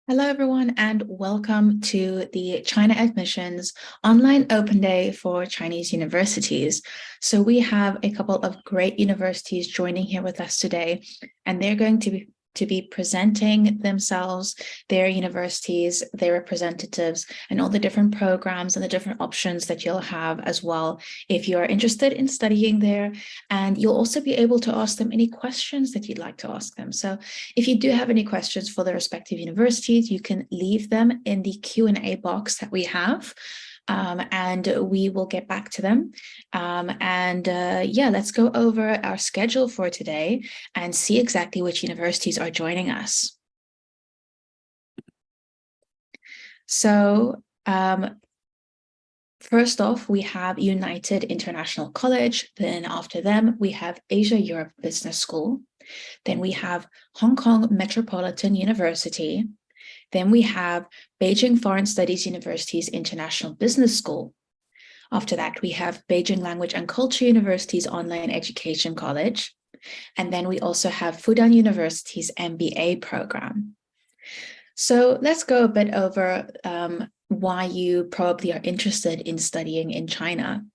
Hello, everyone, and welcome to the China Admissions Online Open Day for Chinese universities. So we have a couple of great universities joining here with us today, and they're going to be presenting themselves, their universities, their representatives, and all the different programs and the different options that you'll have as well if you're interested in studying there. And you'll also be able to ask them any questions that you'd like to ask them. So if you do have any questions for the respective universities, you can leave them in the Q&A box that we have. And we will get back to them. Yeah, let's go over our schedule for today and see exactly which universities are joining us. So first off, we have United International College. Then after them, we have Asia Europe Business School. Then we have Hong Kong Metropolitan University. Then we have Beijing Foreign Studies University's International Business School. After that, we have Beijing Language and Culture University's Online Education College. And then we also have Fudan University's MBA program. So let's go a bit over why you probably are interested in studying in China.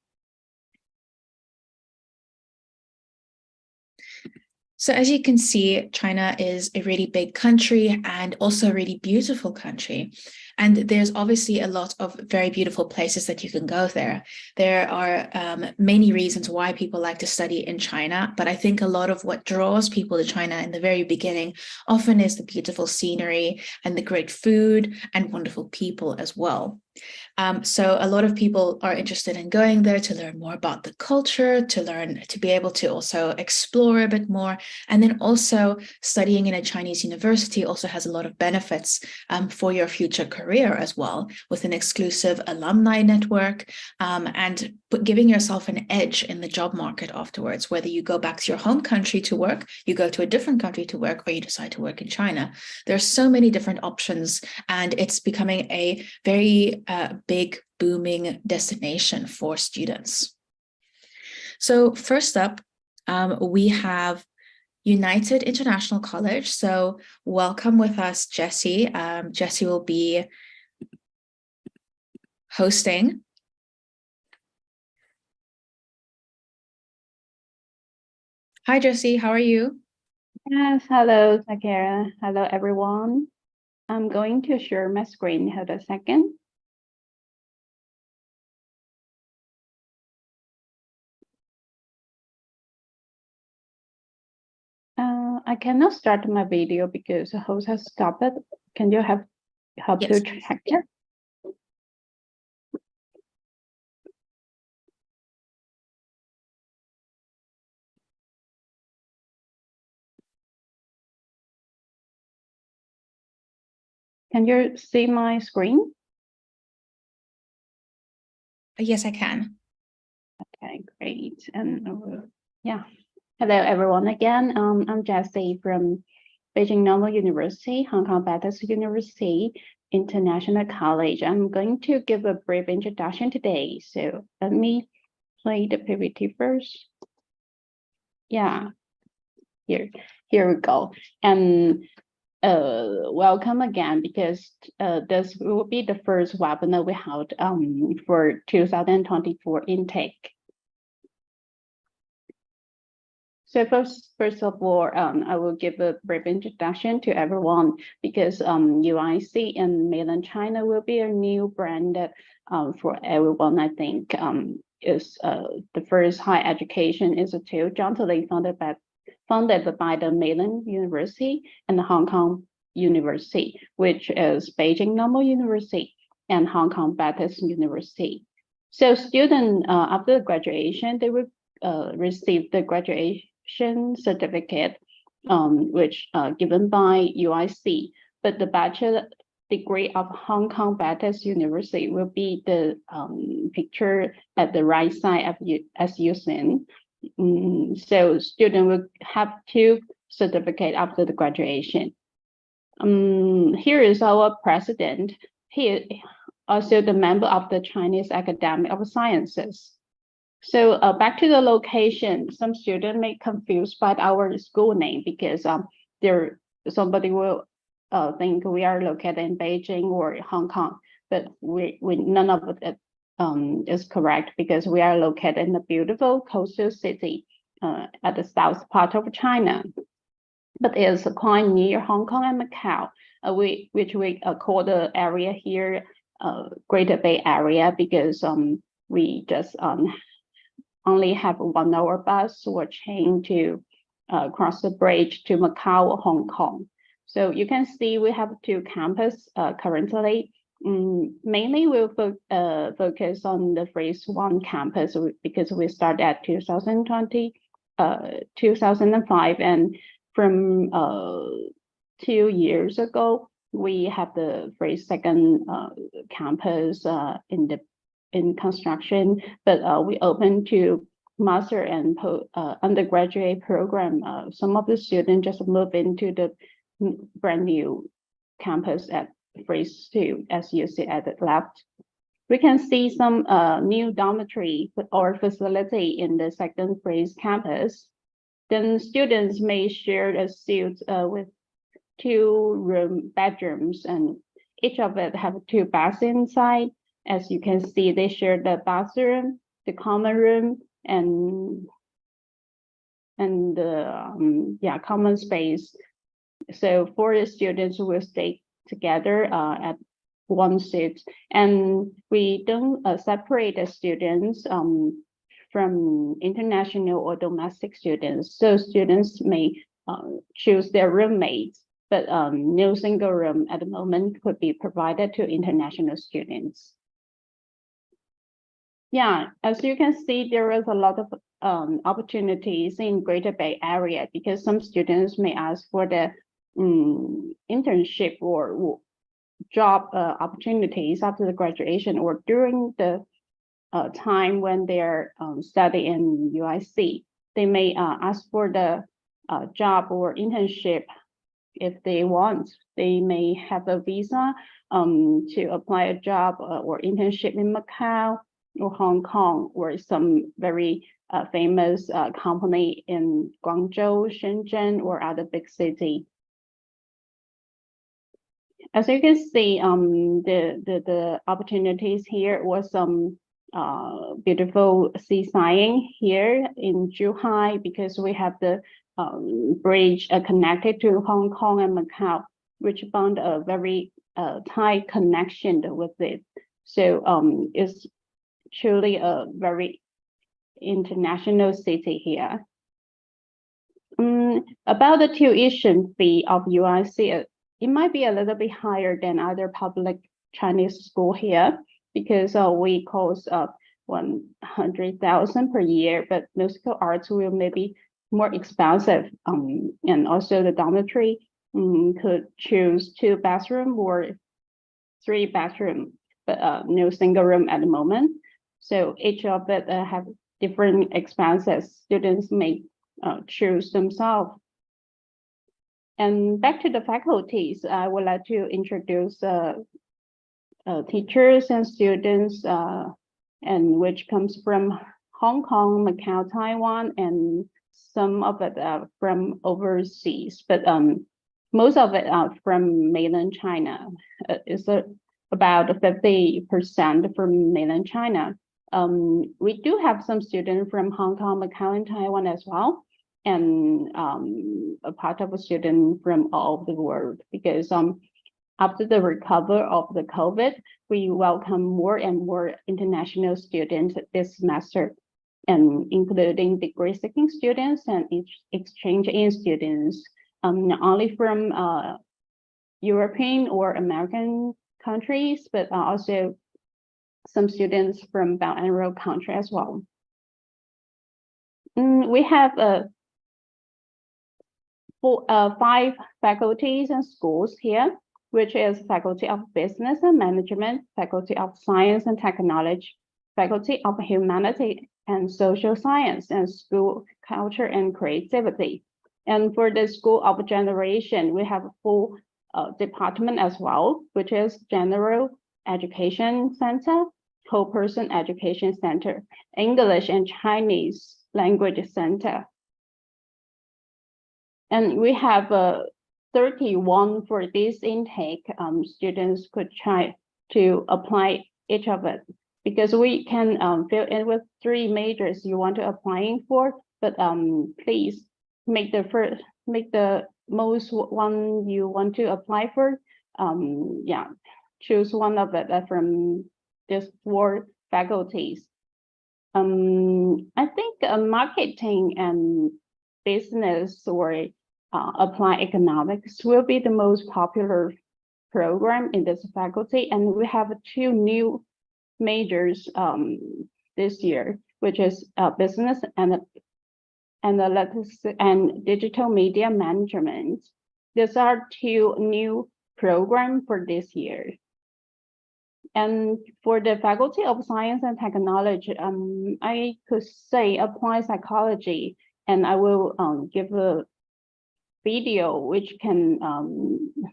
So as you can see, China is a really big country and also a really beautiful country. And there's obviously a lot of very beautiful places that you can go there. There are many reasons why people like to study in China, but I think a lot of what draws people to China in the very beginning often is the beautiful scenery and the great food and wonderful people as well. So a lot of people are interested in going there to learn more about the culture, to be able to also explore a bit more. And then also studying in a Chinese university also has a lot of benefits for your future career as well, with an exclusive alumni network and giving yourself an edge in the job market afterwards, whether you go back to your home country to work, you go to a different country to work, or you decide to work in China. There are so many different options, and it's becoming a very big booming destination for students. So first up, we have United International College. So welcome with us, Jessie. Jessie will be hosting. Hi, Jessie. How are you? Yes, hello, Takara. Hello, everyone. I'm going to share my screen. Hold a second. I cannot start my video because the host has stopped it. Can you help Yes. to check it? Can you see my screen? Yes, I can. Okay, great. And yeah, hello everyone again. I'm Jessie from Beijing Normal University, Hong Kong Baptist University International College. I'm going to give a brief introduction today. So let me play the PPT first. Yeah, here we go. And welcome again, because this will be the first webinar we held for 2024 intake. So first of all, I will give a brief introduction to everyone, because UIC in mainland China will be a new brand that for everyone. I think is the first higher education institute jointly funded by the mainland university and the Hong Kong University, which is Beijing Normal University and Hong Kong Baptist University. So students after graduation, they will receive the graduation certificate, which given by UIC, but the bachelor degree of Hong Kong Baptist University will be the picture at the right side of you as you seen. So student will have two certificate after the graduation. Here is our president. He also the member of the Chinese Academy of Sciences. So back to the location, some students may confused by our school name, because somebody will think we are located in Beijing or Hong Kong, but we none of it is correct, because we are located in a beautiful coastal city at the south part of China, but it's quite near Hong Kong and Macau, which we call the area here Greater Bay Area, because we just only have 1 hour bus or train to cross the bridge to Macau or Hong Kong. So you can see we have 2 campuses currently. Mainly we'll focus on the phase 1 campus, because we started at 2005, and from 2 years ago, we have the phase 2 campus in construction, but we open to master and undergraduate program. Some of the students just move into the brand new campus at phase 2, as you see at the left. We can see some new dormitory or facility in the 2nd phase campus. Then students may share a suite with 2 bedrooms, and each of it have 2 baths inside. As you can see, they share the bathroom, the common room, and the common space. So 4 students will stay together at 1 suite, and we don't separate the students from international or domestic students. So students may choose their roommates, but no single room at the moment could be provided to international students. Yeah, as you can see, there is a lot of opportunities in Greater Bay Area, because some students may ask for the internship or job opportunities after the graduation, or during the time when they're studying in UIC. They may ask for the job or internship if they want. They may have a visa to apply a job or internship in Macau or Hong Kong, or some very famous company in Guangzhou, Shenzhen, or other big city. As you can see, the opportunities here was some beautiful seaside here in Zhuhai, because we have the bridge connected to Hong Kong and Macau, which bound a very tight connection with it. So it's truly a very international city here. About the tuition fee of UIC, it might be a little bit higher than other public Chinese school here, because we cost 100,000 per year, but musical arts will maybe more expensive. And also the dormitory could choose 2 bathroom or 3 bathroom, but no single room at the moment. So each of it have different expenses. Students may choose themselves. And back to the faculties, I would like to introduce teachers and students, and which comes from Hong Kong, Macau, Taiwan, and some of it from overseas, but most of it are from mainland China. It's about 50% from mainland China. We do have some students from Hong Kong, Macau, and Taiwan as well, and a part of a student from all over the world, because after the recovery of the COVID, we welcome more and more international students this semester, and including degree-seeking students and exchange students, not only from European or American countries, but also some students from Belt and Road country as well. We have 5 faculties and schools here, which is Faculty of Business and Management, Faculty of Science and Technology, Faculty of Humanity and Social Science, and School Culture and Creativity. And for the School of Generation, we have a full department as well, which is General Education Center, Whole Person Education Center, English and Chinese Language Center. And we have 31 for this intake. Students could try to apply each of it because we can fill in with 3 majors you want to applying for, but please make the most one you want to apply for. Yeah, choose one of it from these 4 faculties. I think marketing and business or applied economics will be the most popular program in this faculty, and we have 2 new majors this year, which is business and analytics and digital media management. These are 2 new programs for this year. And for the Faculty of Science and Technology, I could say applied psychology, and I will give a video which can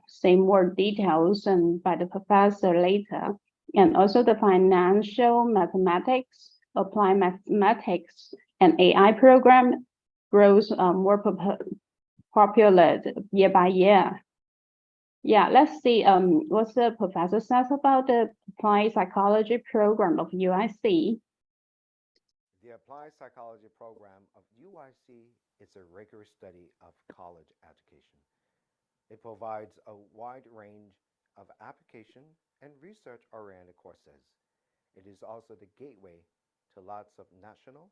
say more details and by the professor later. And also the financial mathematics, applied mathematics, and AI program grows more popular year by year. Yeah, let's see what the professor says about the applied psychology program of UIC. The Applied Psychology program of UIC is a rigorous study of college education. It provides a wide range of application and research-oriented courses. It is also the gateway to lots of national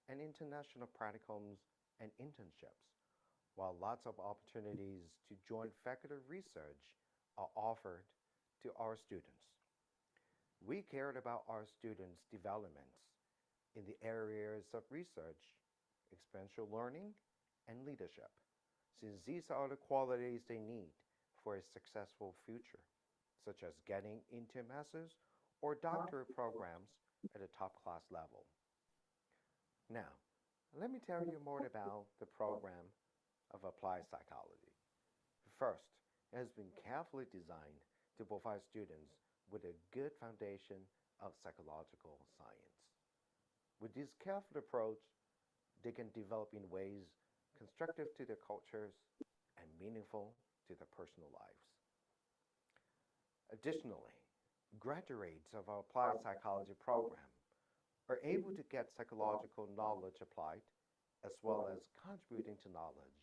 and international practicums and internships, while lots of opportunities to join faculty research are offered to our students. We cared about our students' developments in the areas of research, experiential learning, and leadership, since these are the qualities they need for a successful future, such as getting into master's or doctorate programs at a top class level. Now, let me tell you more about the program of applied psychology. First, it has been carefully designed to provide students with a good foundation of psychological science. With this careful approach, they can develop in ways constructive to their cultures and meaningful to their personal lives. Additionally, graduates of our applied psychology program are able to get psychological knowledge applied as well as contributing to knowledge.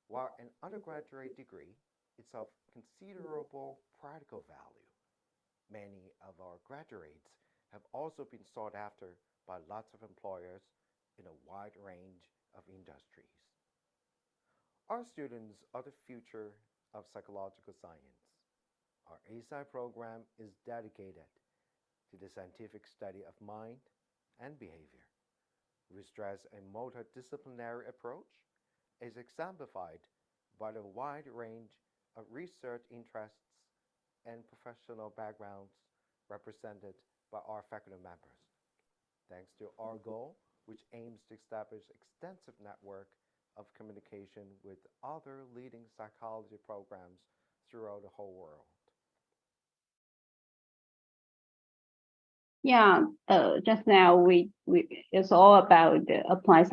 While an undergraduate degree is of considerable practical value, many of our graduates have also been sought after by lots of employers in a wide range of industries. Our students are the future of psychological science. Our ASI program is dedicated to the scientific study of mind and behavior. We stress a multidisciplinary approach is exemplified by the wide range of research interests and professional backgrounds represented by our faculty members. Thanks to our goal, which aims to establish extensive network of communication with other leading psychology programs throughout the whole world. Yeah, just now it's all about the applied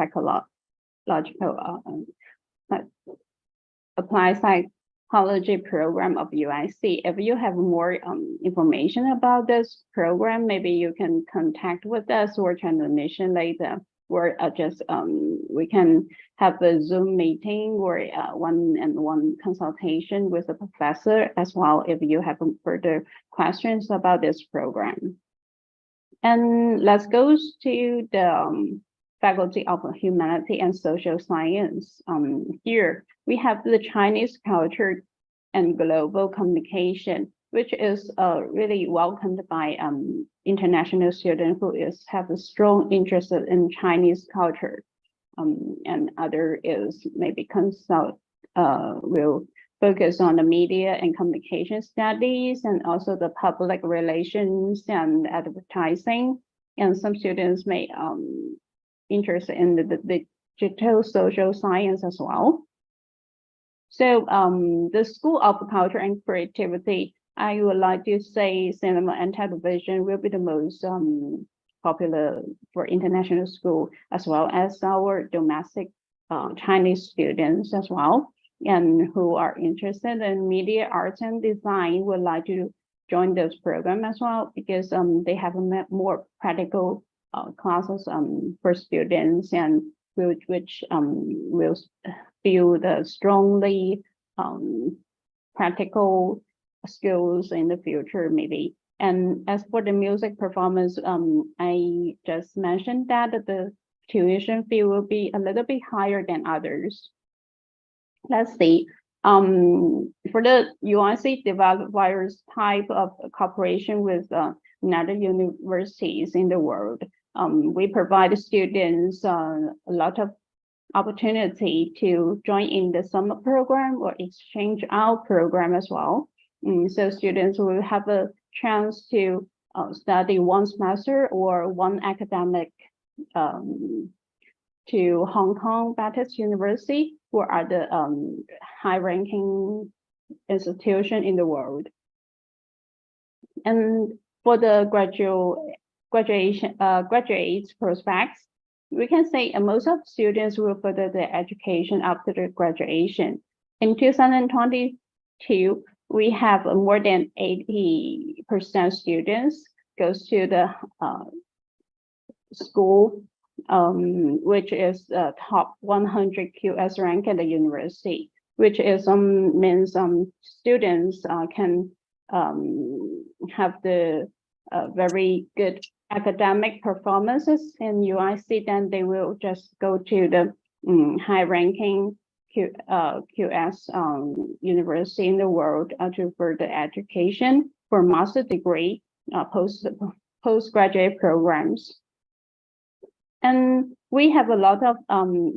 psychology program of UIC. If you have more information about this program, maybe you can contact with us or transmission later, or just we can have a Zoom meeting or one-on-one consultation with the professor as well if you have further questions about this program. And let's go to the Faculty of Humanity and Social Science. Here we have the Chinese culture and global communication, which is really welcomed by international students who have a strong interest in Chinese culture. And other is maybe will focus on the media and communication studies and also the public relations and advertising. And some students may interested in the digital social science as well. So the School of Culture and Creativity, I would like to say cinema and television will be the most popular for international school as well as our domestic Chinese students as well. and who are interested in media arts and design would like to join this program as well, because they have a more practical classes for students, and which will build strongly practical skills in the future, maybe. And as for the music performance, I just mentioned that the tuition fee will be a little bit higher than others. Let's see. For the UIC develop various type of cooperation with other universities in the world. We provide students a lot of opportunity to join in the summer program or exchange out program as well. So students will have a chance to study one semester or one academic to Hong Kong Baptist University, or other high-ranking institution in the world. And for the graduate prospects, we can say most of students will further their education after the graduation. In 2022, we have more than 80% students goes to the school, which is top 100 QS rank at the university, which is means students can have the very good academic performances in UIC, then they will just go to the high-ranking QS university in the world to further education for master degree, postgraduate programs. And we have a lot of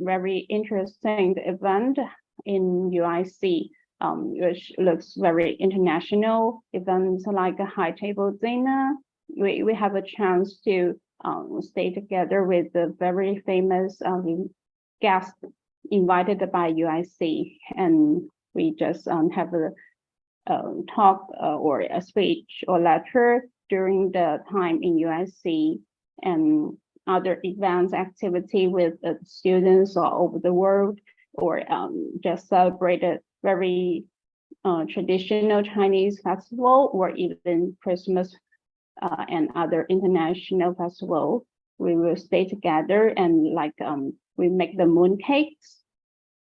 very interesting event in UIC, which looks very international events like a high table dinner. We have a chance to stay together with the very famous guests invited by UIC, and we just have a talk or a speech or lecture during the time in UIC, and other events, activity with students all over the world, or just celebrate a very traditional Chinese festival, or even Christmas and other international festival. We will stay together and we make the moon cakes,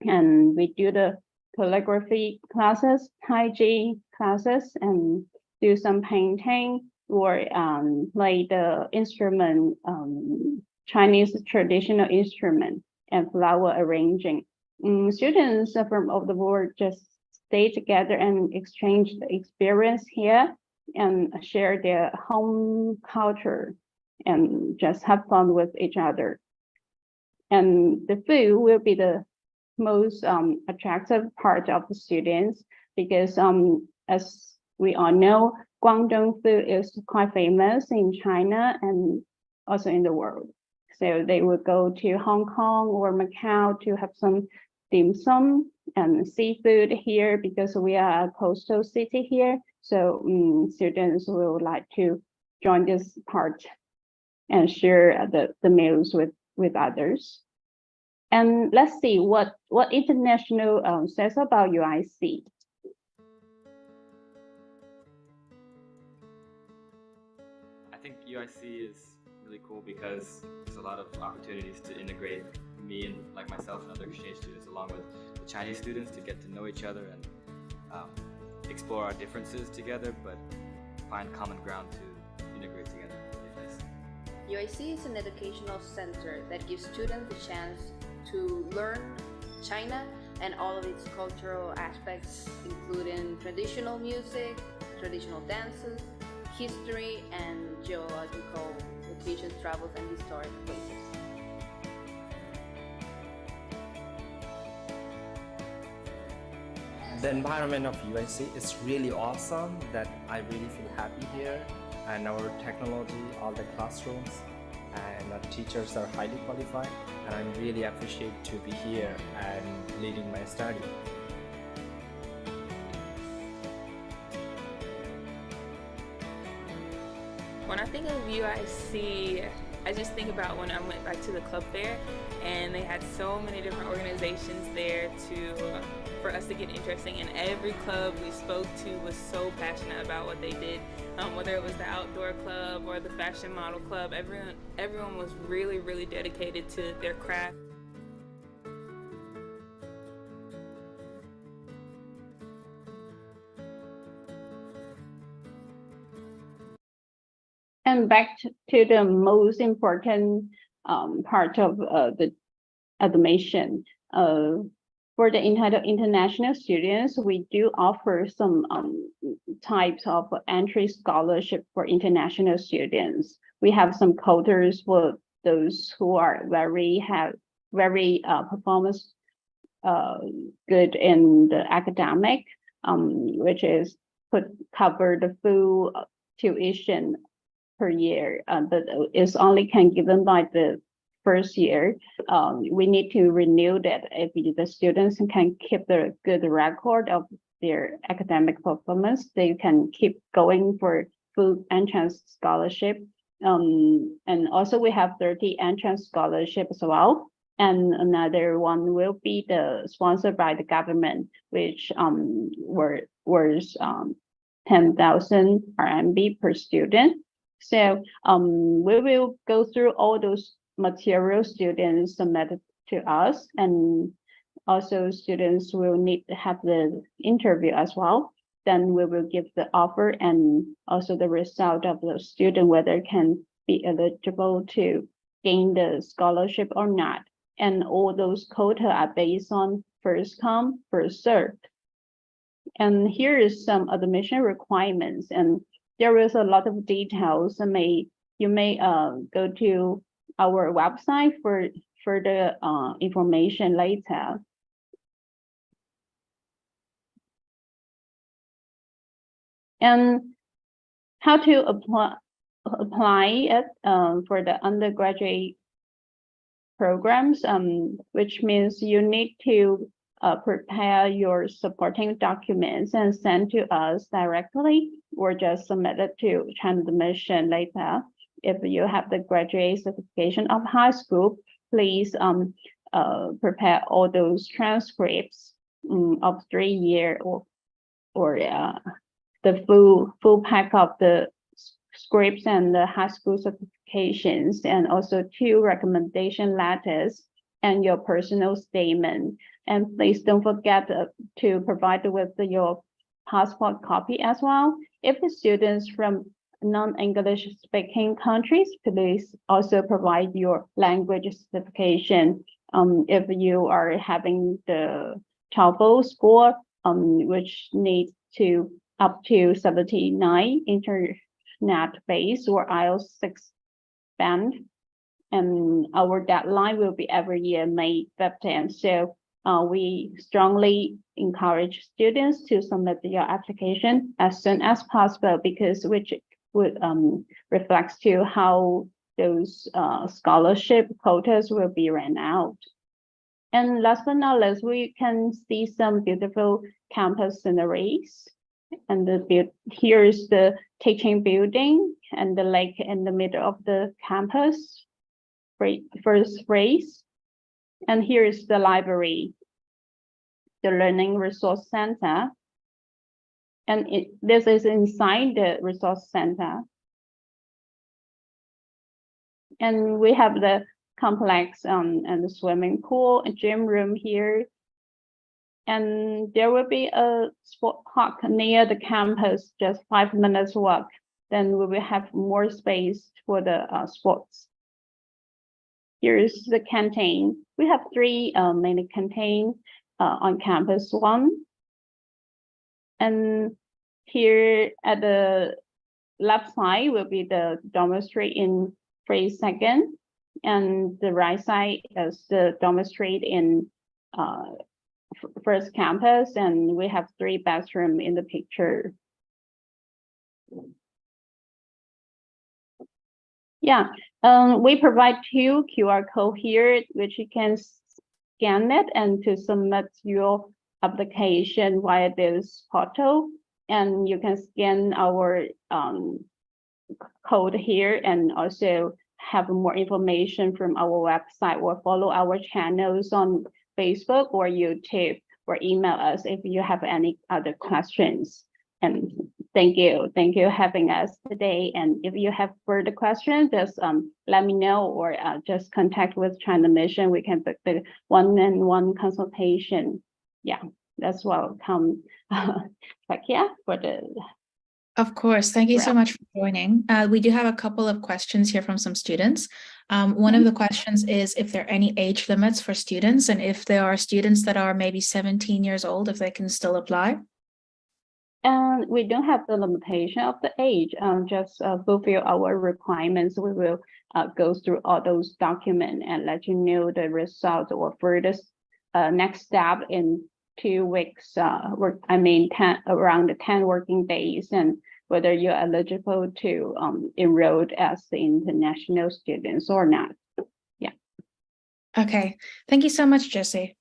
and we do the calligraphy classes, Tai classes, and do some painting, or play the instrument, Chinese traditional instrument, and flower arranging. Students from all the world just stay together and exchange the experience here, and share their home culture, and just have fun with each other. And the food will be the most attractive part of the students, because as we all know, Guangdong food is quite famous in China and also in the world. So they will go to Hong Kong or Macau to have some dim sum and seafood here, because we are a coastal city here. So students will like to join this part and share the meals with others. And let's see what international says about UIC. I think UIC is really cool because there's a lot of opportunities to integrate me and like myself and other exchange students along with the Chinese students to get to know each other and explore our differences together, but find common ground to integrate together. UIC is an educational center that gives students the chance to learn China and all of its cultural aspects, including traditional music, traditional dances, history, and geological locations, travels, and historic places. The environment of UIC is really awesome, that I really feel happy here, and our technology, all the classrooms, and our teachers are highly qualified, and I'm really appreciate to be here and leading my study. When I think of UIC, I just think about when I went back to the club fair, and they had so many different organizations there for us to get interesting, and every club we spoke to was so passionate about what they did, whether it was the outdoor club or the fashion model club. Everyone was really, really dedicated to their craft. And back to the most important part of the admission. For the international students, we do offer some types of entry scholarship for international students. We have some quotas for those who are very performance good in the academic, which is cover the full tuition per year, but it's only can given by the first year. We need to renew that if the students can keep the good record of their academic performance, they can keep going for full entrance scholarship. And also we have 30 entrance scholarship as well. And another one will be sponsored by the government, which was 10,000 RMB per student. So we will go through all those materials students submitted to us, and also students will need to have the interview as well. Then we will give the offer and also the result of the student, whether can be eligible to gain the scholarship or not. And all those quota are based on first come, first served. And here is some admission requirements, and there is a lot of details. You may go to our website for further information later. And how to apply it for the undergraduate programs, which means you need to prepare your supporting documents and send to us directly, or just submit it to China Admission later. If you have the graduate certification of high school, please prepare all those transcripts of 3 year or the full pack of the scripts and the high school certifications, and also 2 recommendation letters and your personal statement. And please don't forget to provide with your passport copy as well. If the students from non-English speaking countries, please also provide your language certification. If you are having the TOEFL score, which needs to up to 79 internet base or IELTS 6 band, and our deadline will be every year, May 15th. So we strongly encourage students to submit your application as soon as possible, because which would reflects to how those scholarship quotas will be ran out. And last but not least, we can see some beautiful campus sceneries. And here is the teaching building and the lake in the middle of the campus, first phrase. And here is the library, the Learning Resource Center. And this is inside the resource center. And we have the complex and the swimming pool, a gym room here. And there will be a sport park near the campus, just 5 minutes walk. Then we will have more space for the sports. Here is the canteen. We have 3 main canteens on campus 1. And here at the left side will be the dormitory in phase 2nd, and the right side is the dormitory in first campus, and we have 3 bathrooms in the picture. Yeah, we provide 2 QR codes here, which you can scan it and to submit your application via this portal. And you can scan our code here and also have more information from our website or follow our channels on Facebook or YouTube or email us if you have any other questions. And thank you having us today. And if you have further questions, just let me know or just contact with China Mission. We can book the one-on-one consultation. Yeah, that's welcome. But yeah, for the Of course. Thank you so much for joining. We do have a couple of questions here from some students. One of the questions is if there are any age limits for students and if there are students that are maybe 17 years old, if they can still apply. And we don't have the limitation of the age, just fulfill our requirements. We will go through all those documents and let you know the result or further next step in 2 weeks, around 10 working days, and whether you're eligible to enroll as the international students or not. Yeah. Okay. Thank you so much, Jessie.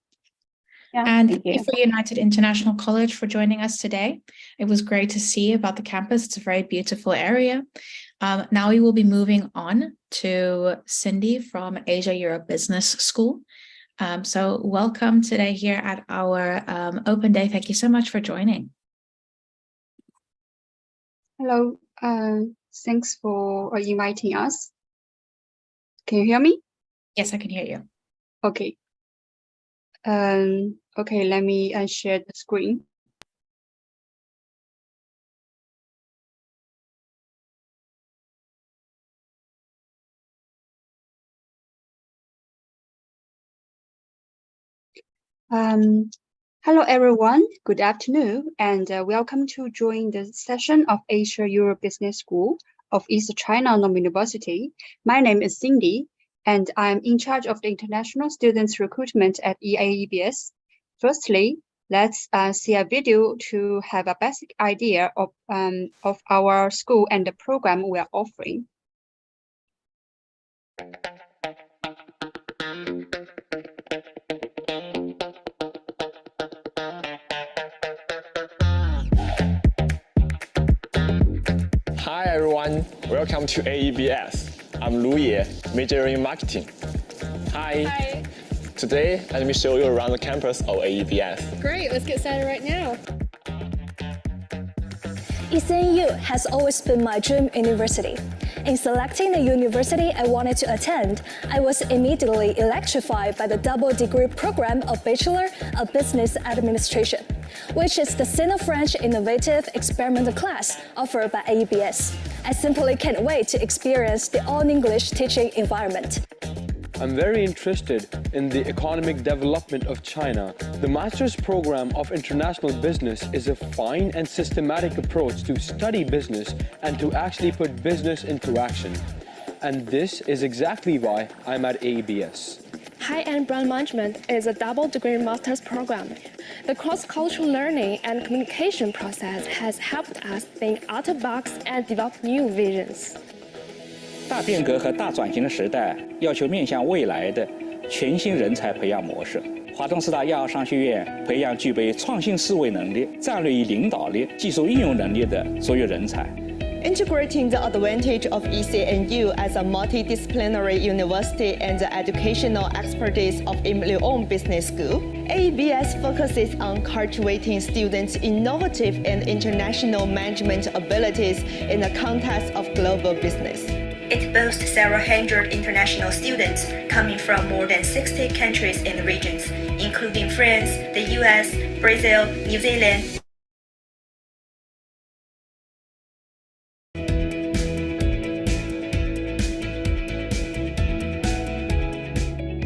Yeah, And thank thank you for United International College for joining us today. It was great to see about the campus. It's a very beautiful area. Now we will be moving on to Cindy from Asia Europe Business School. So welcome today here at our open day. Thank you so much for joining. Hello, thanks for inviting us. Can you hear me? Yes, I can hear you. Okay. Okay, let me share the screen. Hello everyone, good afternoon, and welcome to join the session of Asia Europe Business School of East China Normal University. My name is Cindy, and I'm in charge of the international students recruitment at EAEBS. Firstly, let's see a video to have a basic idea of our school and the program we are offering. Hi everyone, welcome to AEBS. I'm Lu Ye, majoring in marketing. Hi. Hi. Today, let me show you around the campus of AEBS. Great, let's get started right now. ECNU has always been my dream university. In selecting the university I wanted to attend, I was immediately electrified by the double-degree program of Bachelor of Business Administration, which is the Sino-French Innovative Experimental class offered by AEBS. I simply can't wait to experience the all-English teaching environment. I'm very interested in the economic development of China. The master's program of international business is a fine and systematic approach to study business and to actually put business into action. And this is exactly why I'm at AEBS. High-end brand management is a double-degree master's program. The cross-cultural learning and communication process has helped us think out of the box and develop new visions. 大变革和大转型的时代，要求面向未来的全新人才培养模式。华东师大1号商学院培养具备创新思维能力、战略与领导力、技术应用能力的卓越人才。 Integrating the advantage of ECNU as a multidisciplinary university and the educational expertise of Im-Leung Business School, AEBS focuses on cultivating students' innovative and international management abilities in the context of global business. It boasts several hundred international students coming from more than 60 countries and regions, including France, the US, Brazil, New Zealand.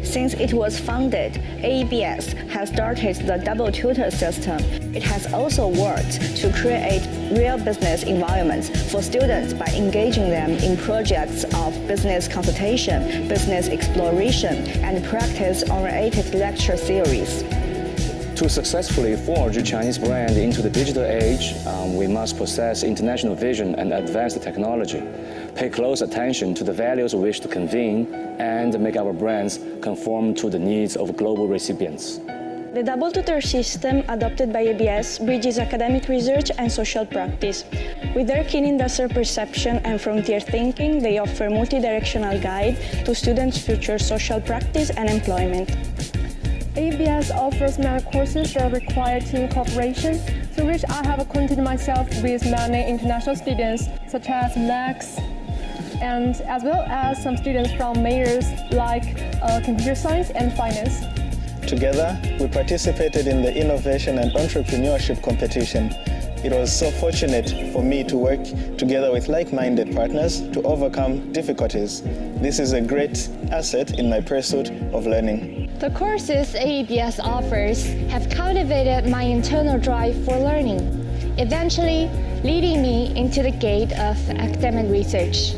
Since it was founded, AEBS has started the double tutor system. It has also worked to create real business environments for students by engaging them in projects of business consultation, business exploration, and practice-oriented lecture series. To successfully forge a Chinese brand into the digital age, we must possess international vision and advanced technology, pay close attention to the values we wish to convey, and make our brands conform to the needs of global recipients. The double tutor system adopted by AEBS bridges academic research and social practice. With their keen industrial perception and frontier thinking, they offer multi-directional guide to students' future social practice and employment. ABS offers many courses that require team cooperation, through which I have acquainted myself with many international students, such as Max, and as well as some students from majors like computer science and finance. Together, we participated in the innovation and entrepreneurship competition. It was so fortunate for me to work together with like-minded partners to overcome difficulties. This is a great asset in my pursuit of learning. The courses AEBS offers have cultivated my internal drive for learning, eventually leading me into the gate of academic research.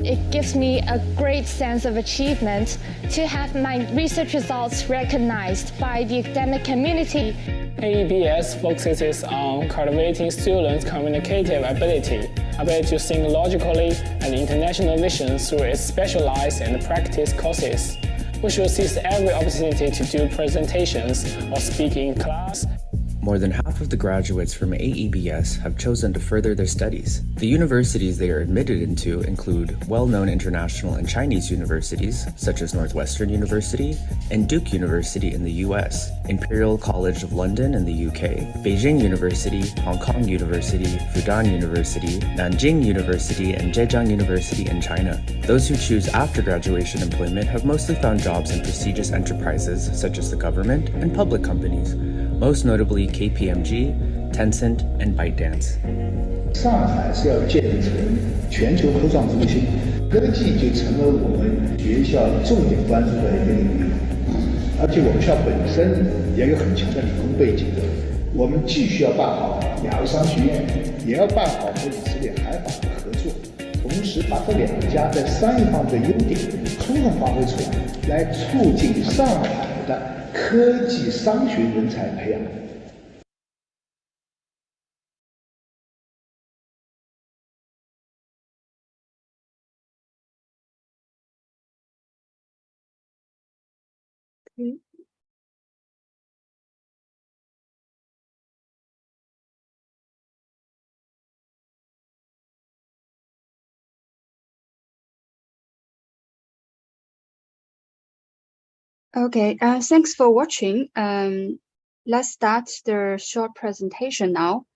It gives me a great sense of achievement to have my research results recognized by the academic community. AEBS focuses on cultivating students' communicative ability to think logically, and international vision through its specialized and practice courses. We should seize every opportunity to do presentations or speak in class. More than half of the graduates from AEBS have chosen to further their studies. The universities they are admitted into include well-known international and Chinese universities, such as Northwestern University and Duke University in the US, Imperial College of London in the UK, Beijing University, Hong Kong University, Fudan University, Nanjing University, and Zhejiang University in China. Those who choose after graduation employment have mostly found jobs in prestigious enterprises, such as the government and public companies, most notably KPMG, Tencent, and ByteDance. 上海是要建成全球科创中心，科技就成了我们学校重点关注的一个领域。而且我们学校本身也有很强的理工背景，我们既需要办好亚欧商学院，也要办好和以色列海法的合作，同时把这两家在商业方面的优点充分发挥出来，来促进上海的科技商学人才培养。Okay, thanks for watching. Let's start the short presentation now.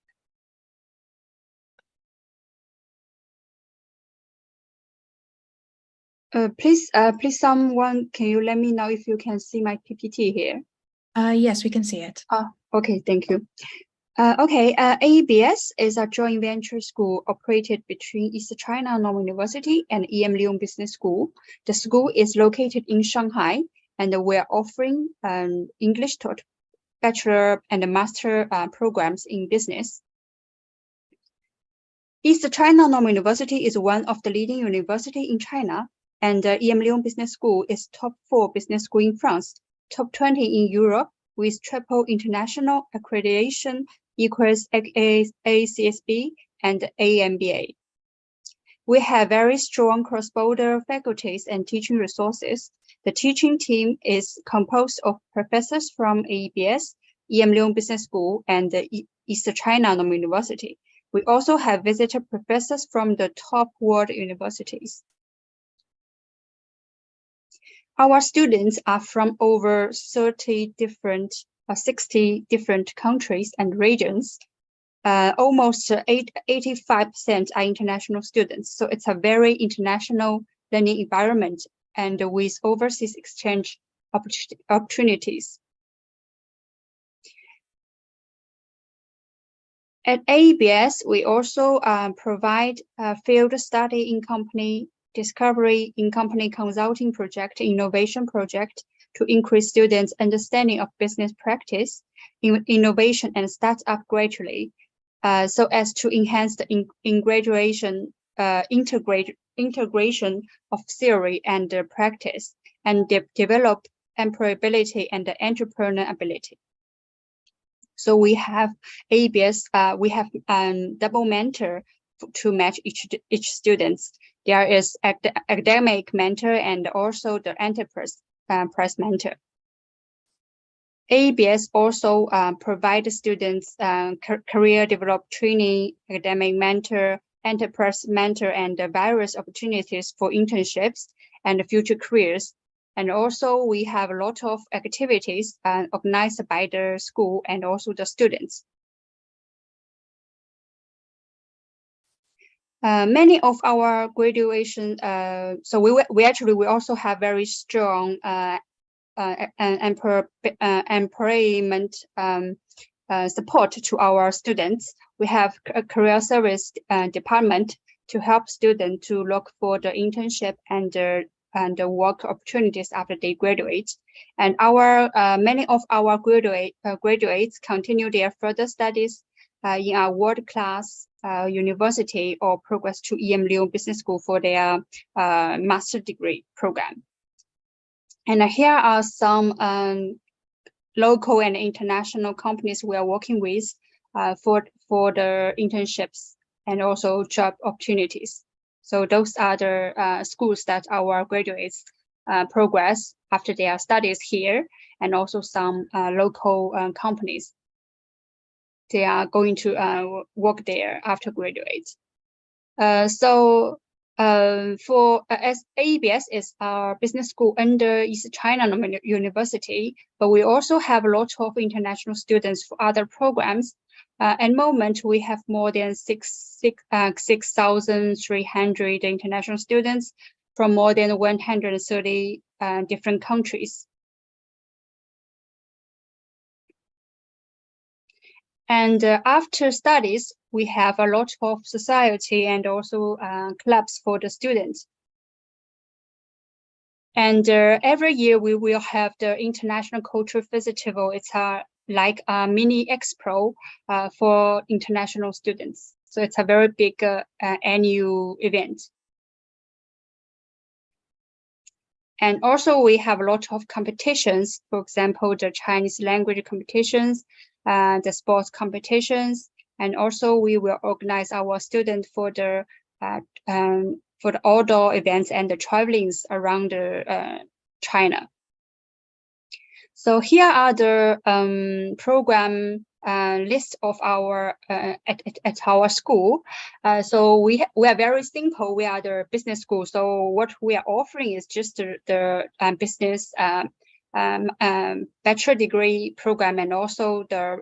Please, someone, can you let me know if you can see my PPT here? Yes, we can see it. Okay, thank you. AEBS is a joint venture school operated between East China Normal University and EM Lyon Business School. The school is located in Shanghai, and we're offering English taught bachelor and master programs in business. East China Normal University is one of the leading universities in China, and EM Lyon Business School is top 4 business school in France, top 20 in Europe, with triple international accreditation equals ACSB and AMBA. We have very strong cross-border faculties and teaching resources. The teaching team is composed of professors from AEBS, EM Lyon Business School, and East China Normal University. We also have visitor professors from the top world universities. Our students are from over 60 different countries and regions. Almost 85% are international students. So it's a very international learning environment and with overseas exchange opportunities. At AEBS, we also provide field study in company discovery, in company consulting project, innovation project to increase students' understanding of business practice, innovation, and startup gradually, so as to enhance the integration of theory and practice, and develop employability and entrepreneur ability. So we have AEBS, we have double mentor to match each students. There is academic mentor and also the enterprise mentor. AEBS also provide students career development training, academic mentor, enterprise mentor, and various opportunities for internships and future careers. And also we have a lot of activities organized by the school and also the students. Many of our graduation, so we also have very strong employment support to our students. We have a career service department to help students to look for the internship and the work opportunities after they graduate. And many of our graduates continue their further studies in a world-class university or progress to EM Lyon Business School for their master degree program. And here are some local and international companies we are working with for the internships and also job opportunities. So those are the schools that our graduates progress after their studies here, and also some local companies. They are going to work there after graduate. As AEBS is our business school under East China University, but we also have a lot of international students for other programs. At the moment, we have more than 6,300 international students from more than 130 different countries. And after studies, we have a lot of society and also clubs for the students. And every year we will have the International Cultural Festival. It's like a mini expo for international students. So it's a very big annual event. And also we have a lot of competitions, for example, the Chinese language competitions, the sports competitions, and also we will organize our students for the outdoor events and the travelings around China. So here are the program list of our at our school. So we are very simple. We are the business school. So what we are offering is just the business bachelor degree program and also the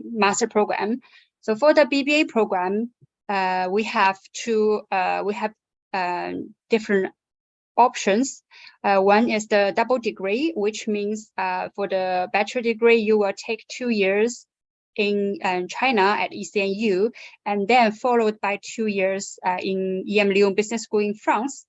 master program. So for the BBA program, we have different options. One is the double degree, which means for the bachelor degree, you will take 2 years in China at ECNU, and then followed by 2 years in EM Lyon Business School in France.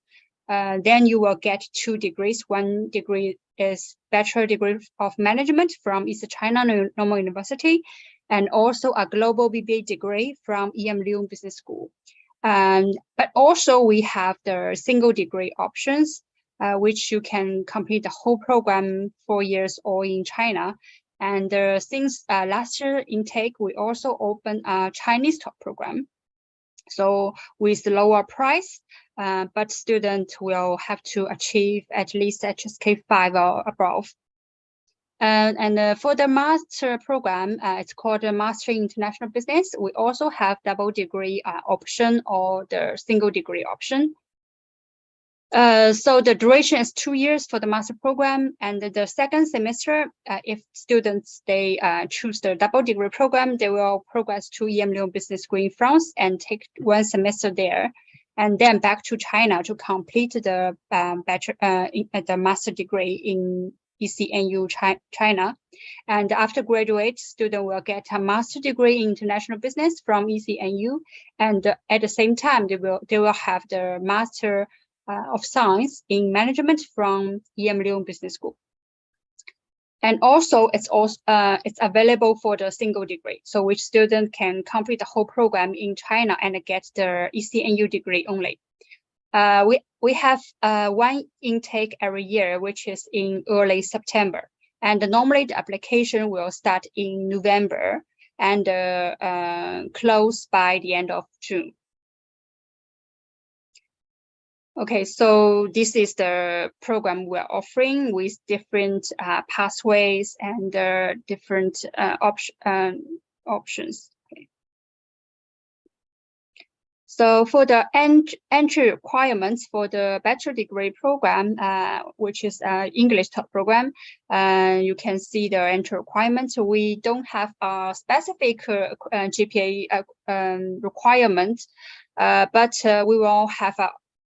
Then you will get 2 degrees. One degree is Bachelor degree of Management from East China Normal University, and also a global BBA degree from EM Lyon Business School. But also we have the single degree options, which you can complete the whole program 4 years all in China. And since last year intake, we also opened a Chinese top program. So with lower price, but students will have to achieve at least HSK 5 or above. And for the master program, it's called the Master in International Business. We also have double degree option or the single degree option. So the duration is 2 years for the master program, and the second semester, if students they choose the double degree program, they will progress to EM Lyon Business School in France and take 1 semester there, and then back to China to complete the the master degree in ECNU China. And after graduate, student will get a master degree in international business from ECNU, and at the same time they will have the master of science in management from EM Lyon Business School. And also it's available for the single degree, so which student can complete the whole program in China and get the ECNU degree only. We have 1 intake every year, which is in early September, and normally the application will start in November and close by the end of June. Okay, so this is the program we're offering with different pathways and different options. Okay. So for the entry requirements for the bachelor degree program, which is English top program, you can see the entry requirements. We don't have a specific GPA requirement, but we will have an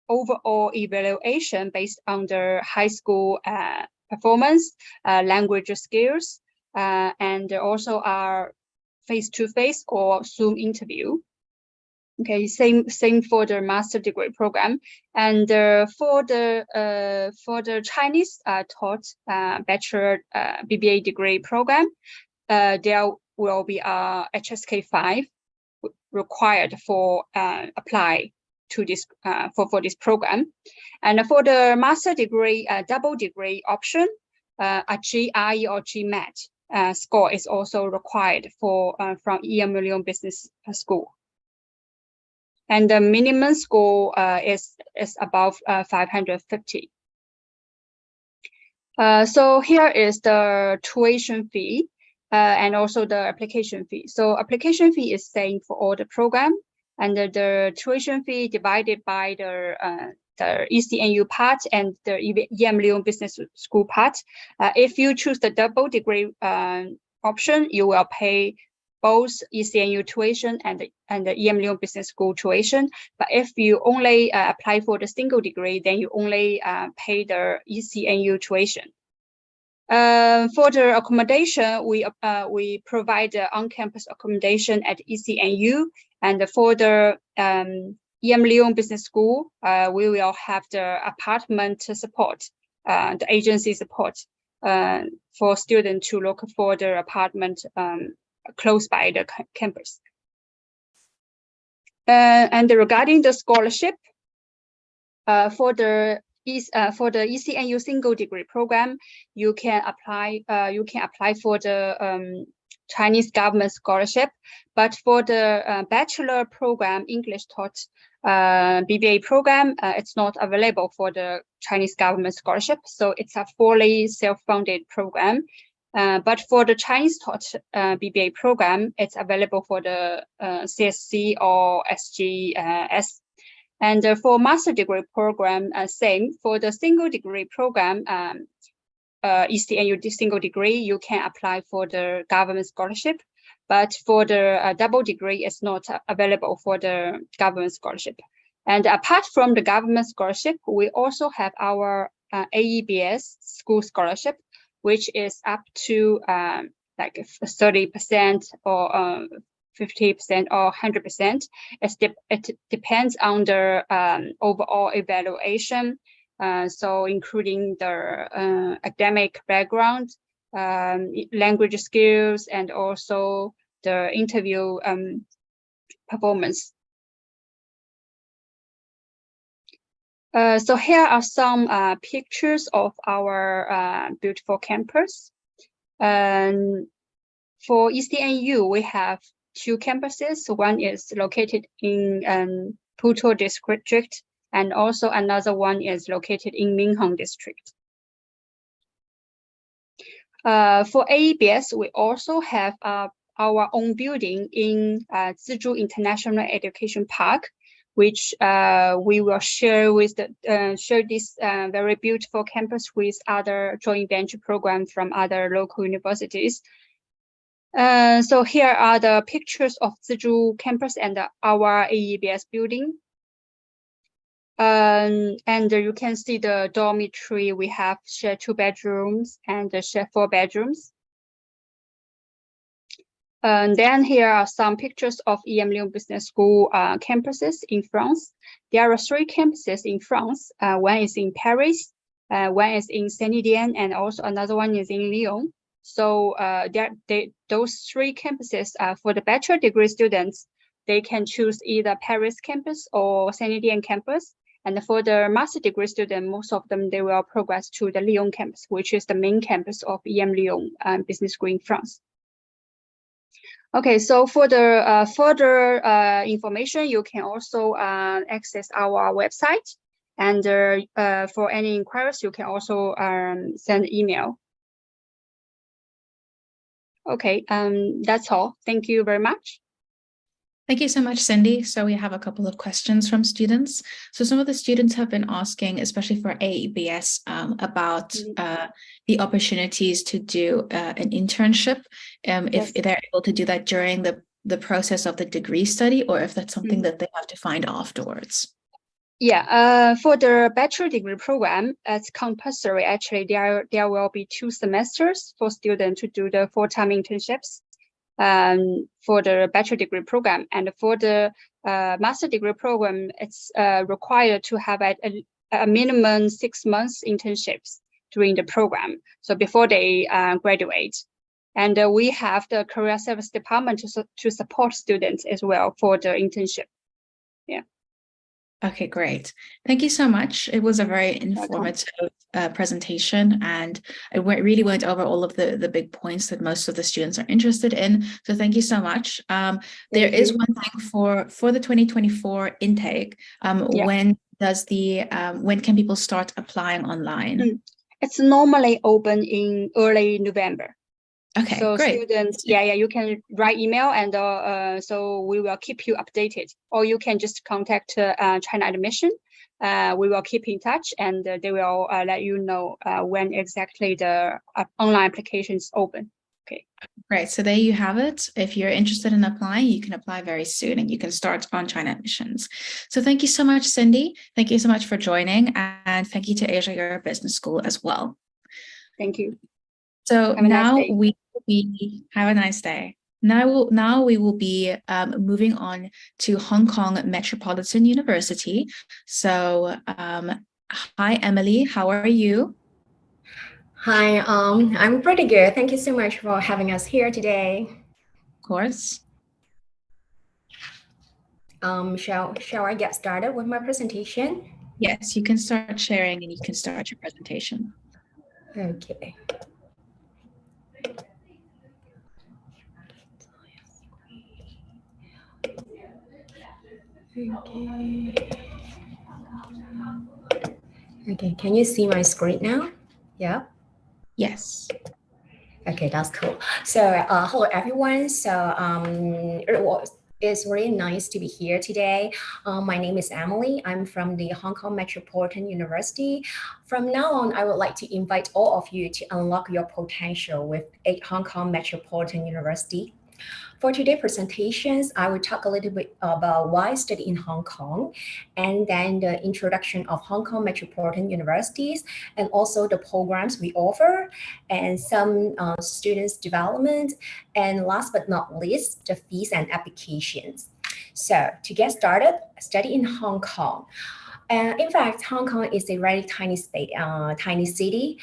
overall evaluation based on the high school performance, language skills, and also our face-to-face or Zoom interview. Okay, same for the master degree program, and for the Chinese taught bachelor BBA degree program, there will be a HSK 5 required for apply to this for this program, and for the master degree double degree option, a GRE or GMAT score is also required for from EM Lyon Business School. And the minimum score is above 550. So here is the tuition fee and also the application fee. So application fee is same for all the program, and the tuition fee divided by the ECNU part and the EM Lyon Business School part. If you choose the double degree option, you will pay both ECNU tuition and the EM Lyon Business School tuition. But if you only apply for the single degree, then you only pay the ECNU tuition. For the accommodation, we provide on-campus accommodation at ECNU, and for the EM Lyon Business School, we will have the apartment support, the agency support for students to look for the apartment close by the campus. And regarding the scholarship, for the ECNU single degree program, you can apply for the Chinese government scholarship. But for the bachelor program, English taught BBA program, it's not available for the Chinese government scholarship. So it's a fully self-funded program. But for the Chinese taught BBA program, it's available for the CSC or SGS. And for master degree program, same. For the single degree program, ECNU single degree, you can apply for the government scholarship. But for the double degree, it's not available for the government scholarship. And apart from the government scholarship, we also have our AEBS school scholarship, which is up to like 30% or 50% or 100%. It depends on the overall evaluation, so including the academic background, language skills, and also the interview performance. So here are some pictures of our beautiful campus. And for ECNU, we have 2 campuses. One is located in Putuo district, and also another one is located in Minhang district. For AEBS, we also have our own building in Zizhu International Education Park, which we will share with share this very beautiful campus with other joint venture programs from other local universities. So here are the pictures of Zizhu campus and our AEBS building. And you can see the dormitory. We have shared 2 bedrooms and shared 4 bedrooms. And then here are some pictures of EM Lyon Business School campuses in France. There are 3 campuses in France. One is in Paris, one is in Saint-Étienne, and also another one is in Lyon. So those 3 campuses for the bachelor degree students, they can choose either Paris campus or Saint-Étienne campus. And for the master degree student, most of them, they will progress to the Lyon campus, which is the main campus of EM Lyon Business School in France. Okay, so for the further information, you can also access our website. And for any inquiries, you can also send email. Okay, that's all. Thank you very much. Thank you so much, Cindy. So we have a couple of questions from students. So some of the students have been asking, especially for AEBS, about the opportunities to do an internship, if they're able to do that during the process of the degree study, or if that's something that they have to find afterwards. Yeah, for the bachelor degree program, it's compulsory. Actually, there will be 2 semesters for students to do the full-time internships. For the bachelor degree program, and for the master degree program, it's required to have a minimum 6 months internships during the program, so before they graduate. And we have the career service department to support students as well for the internship. Yeah. Okay, great. Thank you so much. It was a very informative presentation, and I really went over all of the big points that most of the students are interested in. So thank you so much. There is one thing for the 2024 intake. When can people start applying online? It's normally open in early November. Okay, so great. Students, you can write email, and so we will keep you updated, or you can just contact China Admission. We will keep in touch, and they will let you know when exactly the online application is open. Okay. Great. So there you have it. If you're interested in applying, you can apply very soon, and you can start on China Admissions. So thank you so much, Cindy. Thank you so much for joining, and thank you to Asia Europe Business School as well. Thank you. So now we have a nice day. Now we will be moving on to Hong Kong Metropolitan University. So hi, Emily, how are you? Hi, I'm pretty good. Thank you so much for having us here today. Of course. Shall I get started with my presentation? Yes, you can start sharing and you can start your presentation. Okay. Okay, can you see my screen now? Yeah? Yes. Okay, that's cool. So hello everyone. So it's really nice to be here today. My name is Emily. I'm from the Hong Kong Metropolitan University. From now on, I would like to invite all of you to unlock your potential with Hong Kong Metropolitan University. For today's presentations, I will talk a little bit about why I study in Hong Kong, and then the introduction of Hong Kong Metropolitan Universities, and also the programs we offer, and some students' development, and last but not least, the fees and applications. So to get started, study in Hong Kong. In fact, Hong Kong is a very tiny state, tiny city.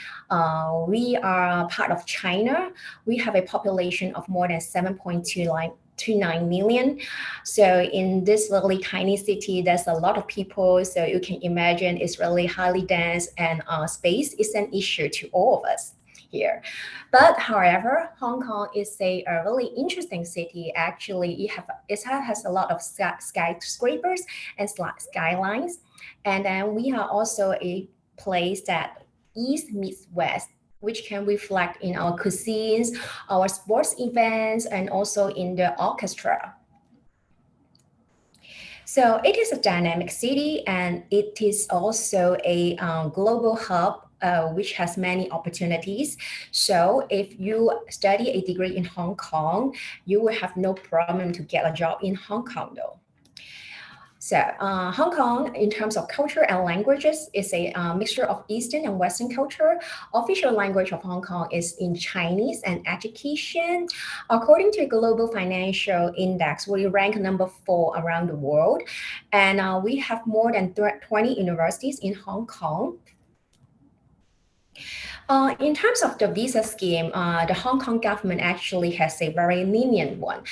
We are part of China. We have a population of more than 7.29 million. So in this really tiny city, there's a lot of people. So you can imagine it's really highly dense, and space is an issue to all of us here. But however, Hong Kong is a really interesting city. Actually, it has a lot of skyscrapers and skylines. And then we are also a place that East meets West, which can reflect in our cuisines, our sports events, and also in the orchestra. So it is a dynamic city, and it is also a global hub, which has many opportunities. So if you study a degree in Hong Kong, you will have no problem to get a job in Hong Kong though. So Hong Kong, in terms of culture and languages, is a mixture of Eastern and Western culture. Official language of Hong Kong is in Chinese, and education. According to Global Financial Index, we rank number 4 around the world. And we have more than 20 universities in Hong Kong. In terms of the visa scheme, the Hong Kong government actually has a very lenient one.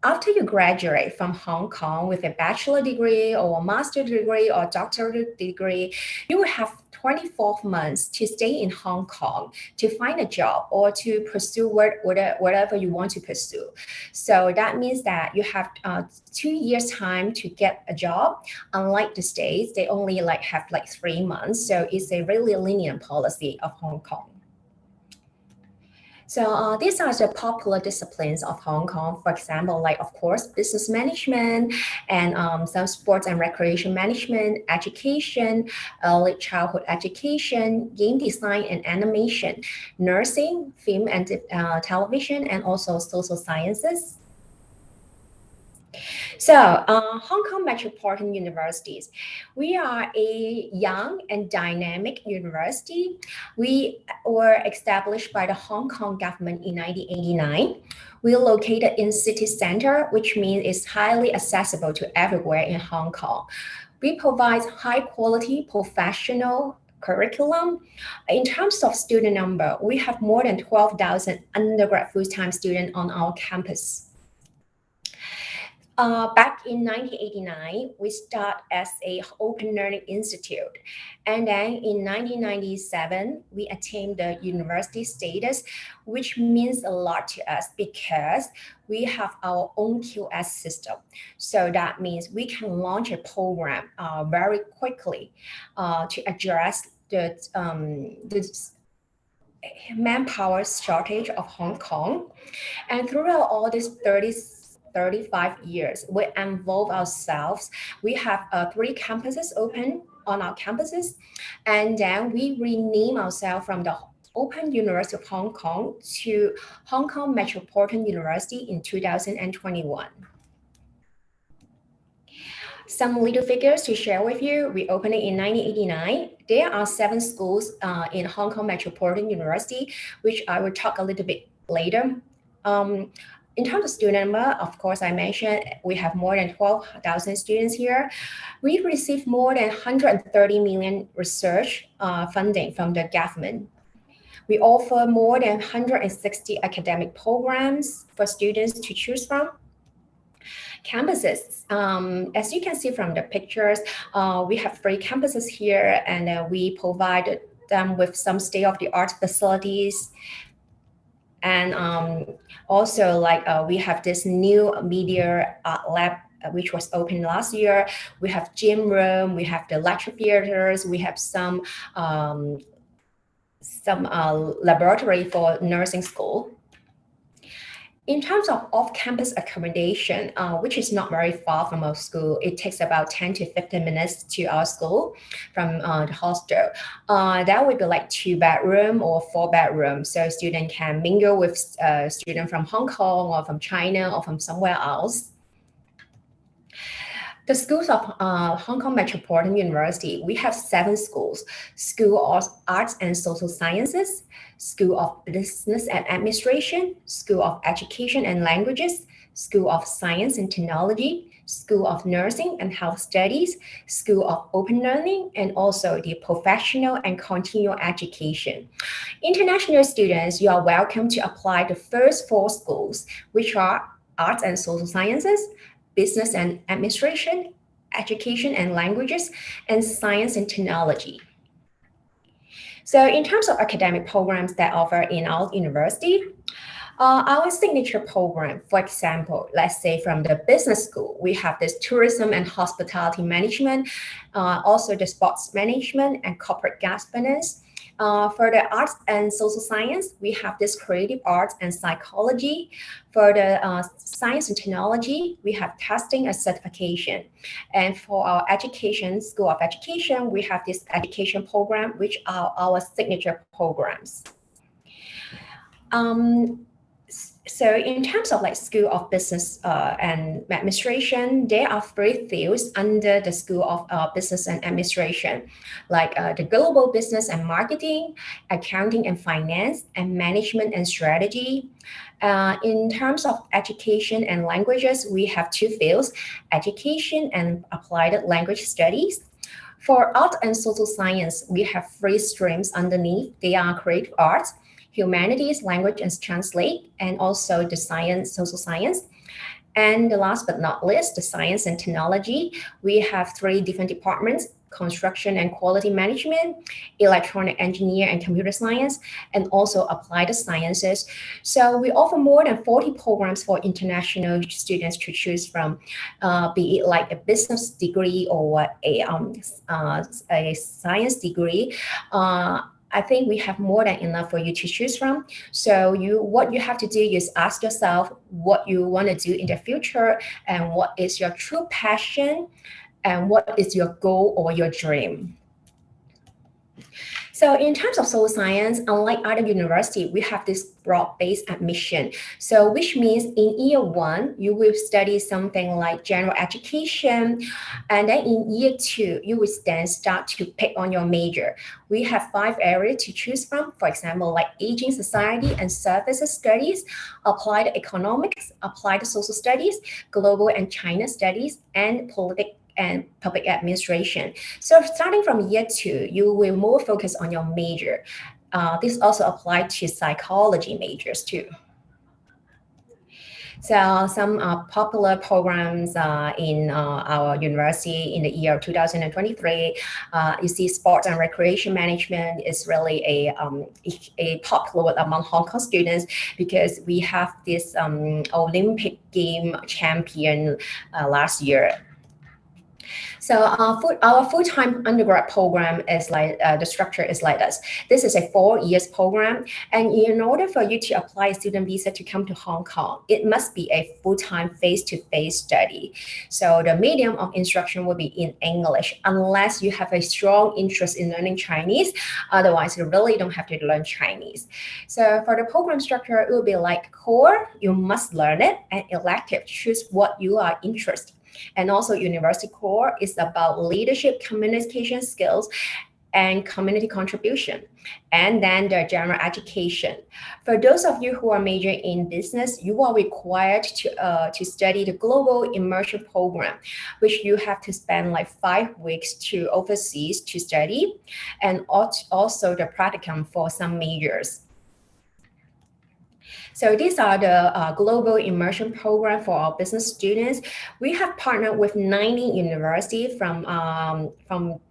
After you graduate from Hong Kong with a bachelor degree or a master degree or doctorate degree, you will have 24 months to stay in Hong Kong to find a job or to pursue whatever you want to pursue. So that means that you have 2 years time to get a job. Unlike the States, they only have 3 months. So it's a really lenient policy of Hong Kong. So these are the popular disciplines of Hong Kong. For example, like of course, business management and some sports and recreation management, education, early childhood education, game design and animation, nursing, film and television, and also social sciences. So, Hong Kong Metropolitan Universities, we are a young and dynamic university. We were established by the Hong Kong government in 1989. We're located in city center, which means it's highly accessible to everywhere in Hong Kong. We provide high quality professional curriculum. In terms of student number, we have more than 12,000 undergrad full-time students on our campus. Back in 1989, we started as a open learning institute. And then in 1997, we attained the university status, which means a lot to us because we have our own QS system. So that means we can launch a program very quickly to address the manpower shortage of Hong Kong. And throughout all these 35 years, we involve ourselves. We have 3 campuses open on our campuses, and then we rename ourselves from the Open University of Hong Kong to Hong Kong Metropolitan University in 2021. Some little figures to share with you. We opened it in 1989. There are 7 schools in Hong Kong Metropolitan University, which I will talk a little bit later. In terms of student number, of course, I mentioned we have more than 12,000 students here. We've received more than 130 million research funding from the government. We offer more than 160 academic programs for students to choose from. Campuses, as you can see from the pictures, we have 3 campuses here, and we provide them with some state-of-the-art facilities. And also, like we have this new media lab, which was opened last year. We have gym room, we have the lecture theaters, we have some laboratory for nursing school. In terms of off-campus accommodation, which is not very far from our school, it takes about 10 to 15 minutes to our school from the hostel. That would be like 2-bedroom or 4-bedroom, so students can mingle with students from Hong Kong or from China or from somewhere else. The schools of Hong Kong Metropolitan University, we have 7 schools: School of Arts and Social Sciences, School of Business and Administration, School of Education and Languages, School of Science and Technology, School of Nursing and Health Studies, School of Open Learning, and also the Professional and Continual Education. International students, you are welcome to apply the first 4 schools, which are Arts and Social Sciences, Business and Administration, Education and Languages, and Science and Technology. So in terms of academic programs that offer in our university, our signature program, for example, let's say from the business school, we have this tourism and hospitality management, also the sports management and corporate governance. For the arts and social science, we have this creative arts and psychology. For the science and technology, we have testing and certification. And for our education, School of Education, we have this education program, which are our signature programs. So in terms of like School of Business and Administration, there are 3 fields under the School of Business and Administration, like the Global Business and Marketing, Accounting and Finance, and Management and Strategy. In terms of education and languages, we have 2 fields, Education and Applied Language Studies. For art and social science, we have 3 streams underneath. They are creative arts, humanities, language and translate, and also the science, social science. And the last but not least, the science and technology. We have 3 different departments: construction and quality management, electronic engineer and computer science, and also applied sciences. So we offer more than 40 programs for international students to choose from, be it like a business degree or a science degree. I think we have more than enough for you to choose from. So what you have to do is ask yourself what you want to do in the future and what is your true passion and what is your goal or your dream. So in terms of social science, unlike other universities, we have this broad-based admission. So which means in year 1, you will study something like general education. And then in year 2, you will then start to pick on your major. We have 5 areas to choose from. For example, like aging society and services studies, applied economics, applied social studies, global and China studies, and politics and public administration. So starting from year 2, you will more focus on your major. This also applies to psychology majors too. So some popular programs in our university in the year 2023, you see sports and recreation management is really a popular among Hong Kong students because we have this Olympic game champion last year. So our full-time undergrad program is like, the structure is like this. This is a 4 years program. And in order for you to apply a student visa to come to Hong Kong, it must be a full-time face-to-face study. So the medium of instruction will be in English, unless you have a strong interest in learning Chinese. Otherwise, you really don't have to learn Chinese. So for the program structure, it will be like core, you must learn it, and elective, choose what you are interested in. And also university core is about leadership, communication skills, and community contribution. And then the general education. For those of you who are majoring in business, you are required to study the global immersion program, which you have to spend like 5 weeks to overseas to study, and also the practicum for some majors. So these are the global immersion program for our business students. We have partnered with 90 universities from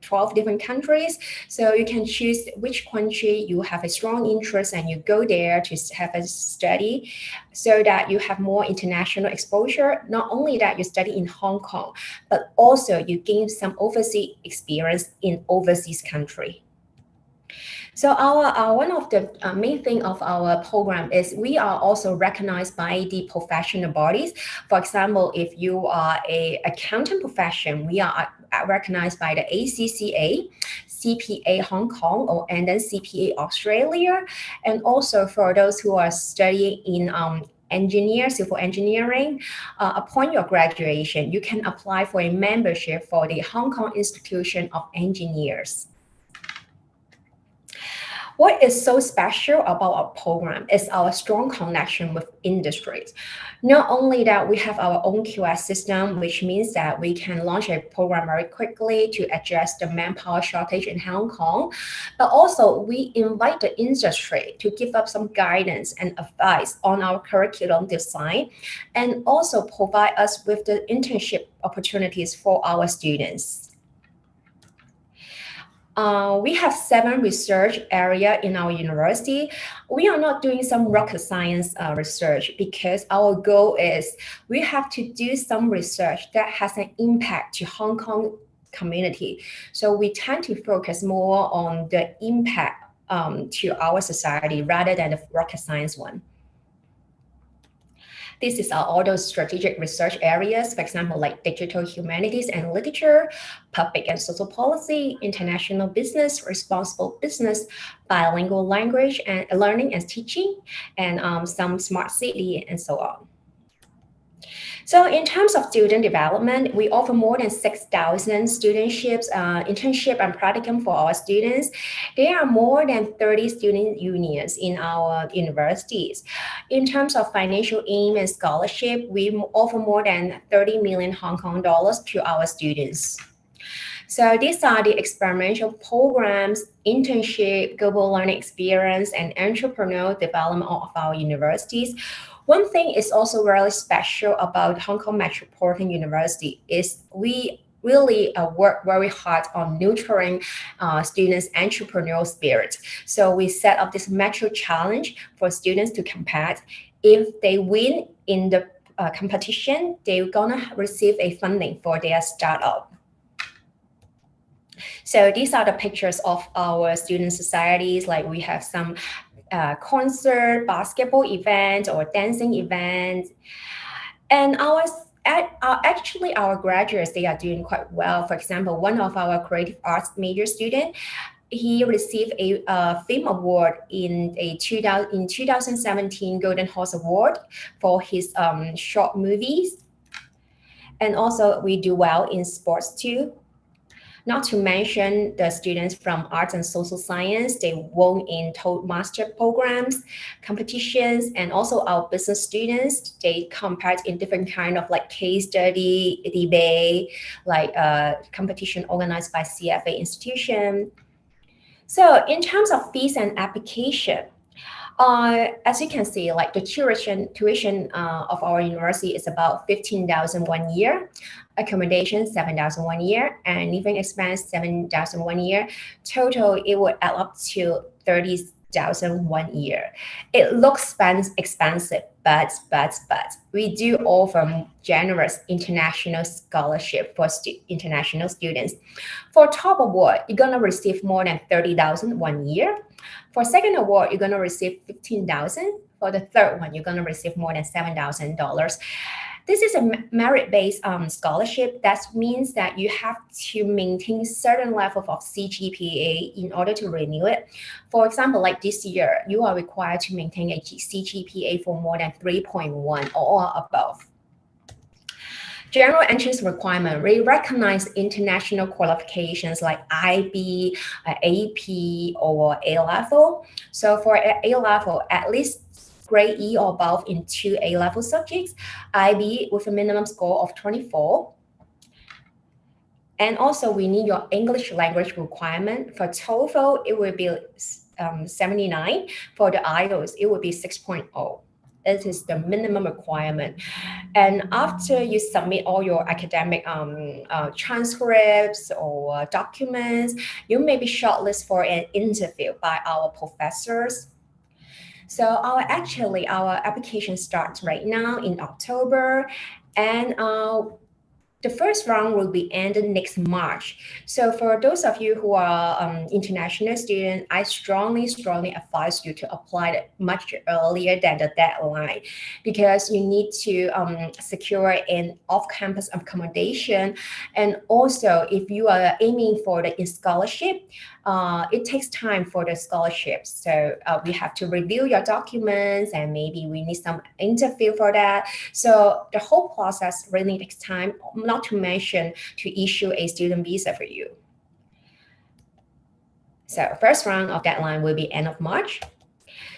12 different countries. So you can choose which country you have a strong interest and you go there to have a study so that you have more international exposure. Not only that you study in Hong Kong, but also you gain some overseas experience in overseas country. So our one of the main thing of our program is we are also recognized by the professional bodies. For example, if you are a accountant profession, we are recognized by the ACCA, CPA Hong Kong, and then CPA Australia. And also for those who are studying in civil engineering, upon your graduation, you can apply for a membership for the Hong Kong Institution of Engineers. What is so special about our program is our strong connection with industries. Not only that, we have our own QS system, which means that we can launch a program very quickly to address the manpower shortage in Hong Kong, but also we invite the industry to give us some guidance and advice on our curriculum design, and also provide us with the internship opportunities for our students. We have 7 research areas in our university. We are not doing some rocket science research because our goal is we have to do some research that has an impact to Hong Kong community. So we tend to focus more on the impact to our society rather than the rocket science one. This is all those strategic research areas, for example, like digital humanities and literature, public and social policy, international business, responsible business, bilingual language and learning and teaching, and some smart city and so on. So in terms of student development, we offer more than 6,000 studentships, internship and practicum for our students. There are more than 30 student unions in our universities. In terms of financial aid and scholarship, we offer more than 30 million Hong Kong dollars to our students. So these are the experimental programs, internship, global learning experience, and entrepreneurial development of our universities. One thing is also really special about Hong Kong Metropolitan University is we really work very hard on nurturing students' entrepreneurial spirit. So we set up this metro challenge for students to compete. If they win in the competition, they're gonna receive a funding for their startup. So these are the pictures of our student societies. Like we have some concert, basketball event, or dancing event. And actually our graduates, they are doing quite well. For example, one of our creative arts major student, he received a film award in 2017 Golden Horse Award for his short movies. And also we do well in sports too. Not to mention the students from arts and social science, they won in master programs, competitions, and also our business students, they compared in different kind of like case study, debate, like competition organized by CFA institution. So in terms of fees and application, as you can see, like the tuition of our university is about 15,000 1 year, accommodation 7,000 1 year, and living expense 7,000 1 year. Total, it would add up to 30,000 1 year. It looks expensive, but we do offer generous international scholarship for international students. For top award, you're gonna receive more than 30,000 1 year. For second award, you're gonna receive 15,000. For the third one, you're gonna receive more than $7,000. This is a merit-based scholarship. That means that you have to maintain certain level of CGPA in order to renew it. For example, like this year, you are required to maintain a CGPA for more than 3.1 or above. General entrance requirement, we recognize international qualifications like IB, AP, or A level. So for A level, at least grade E or above in 2 A level subjects, IB with a minimum score of 24. And also we need your English language requirement. For TOEFL, it will be 79. For the IELTS, it will be 6.0. It is the minimum requirement. And after you submit all your academic transcripts or documents, you may be shortlisted for an interview by our professors. So our application starts right now in October, and the first round will be ended next March. So for those of you who are international students, I strongly advise you to apply much earlier than the deadline, because you need to secure an off-campus accommodation. And also, if you are aiming for the scholarship, it takes time for the scholarship. So we have to review your documents, and maybe we need some interview for that. So the whole process really takes time, not to mention to issue a student visa for you. So first round of deadline will be end of March.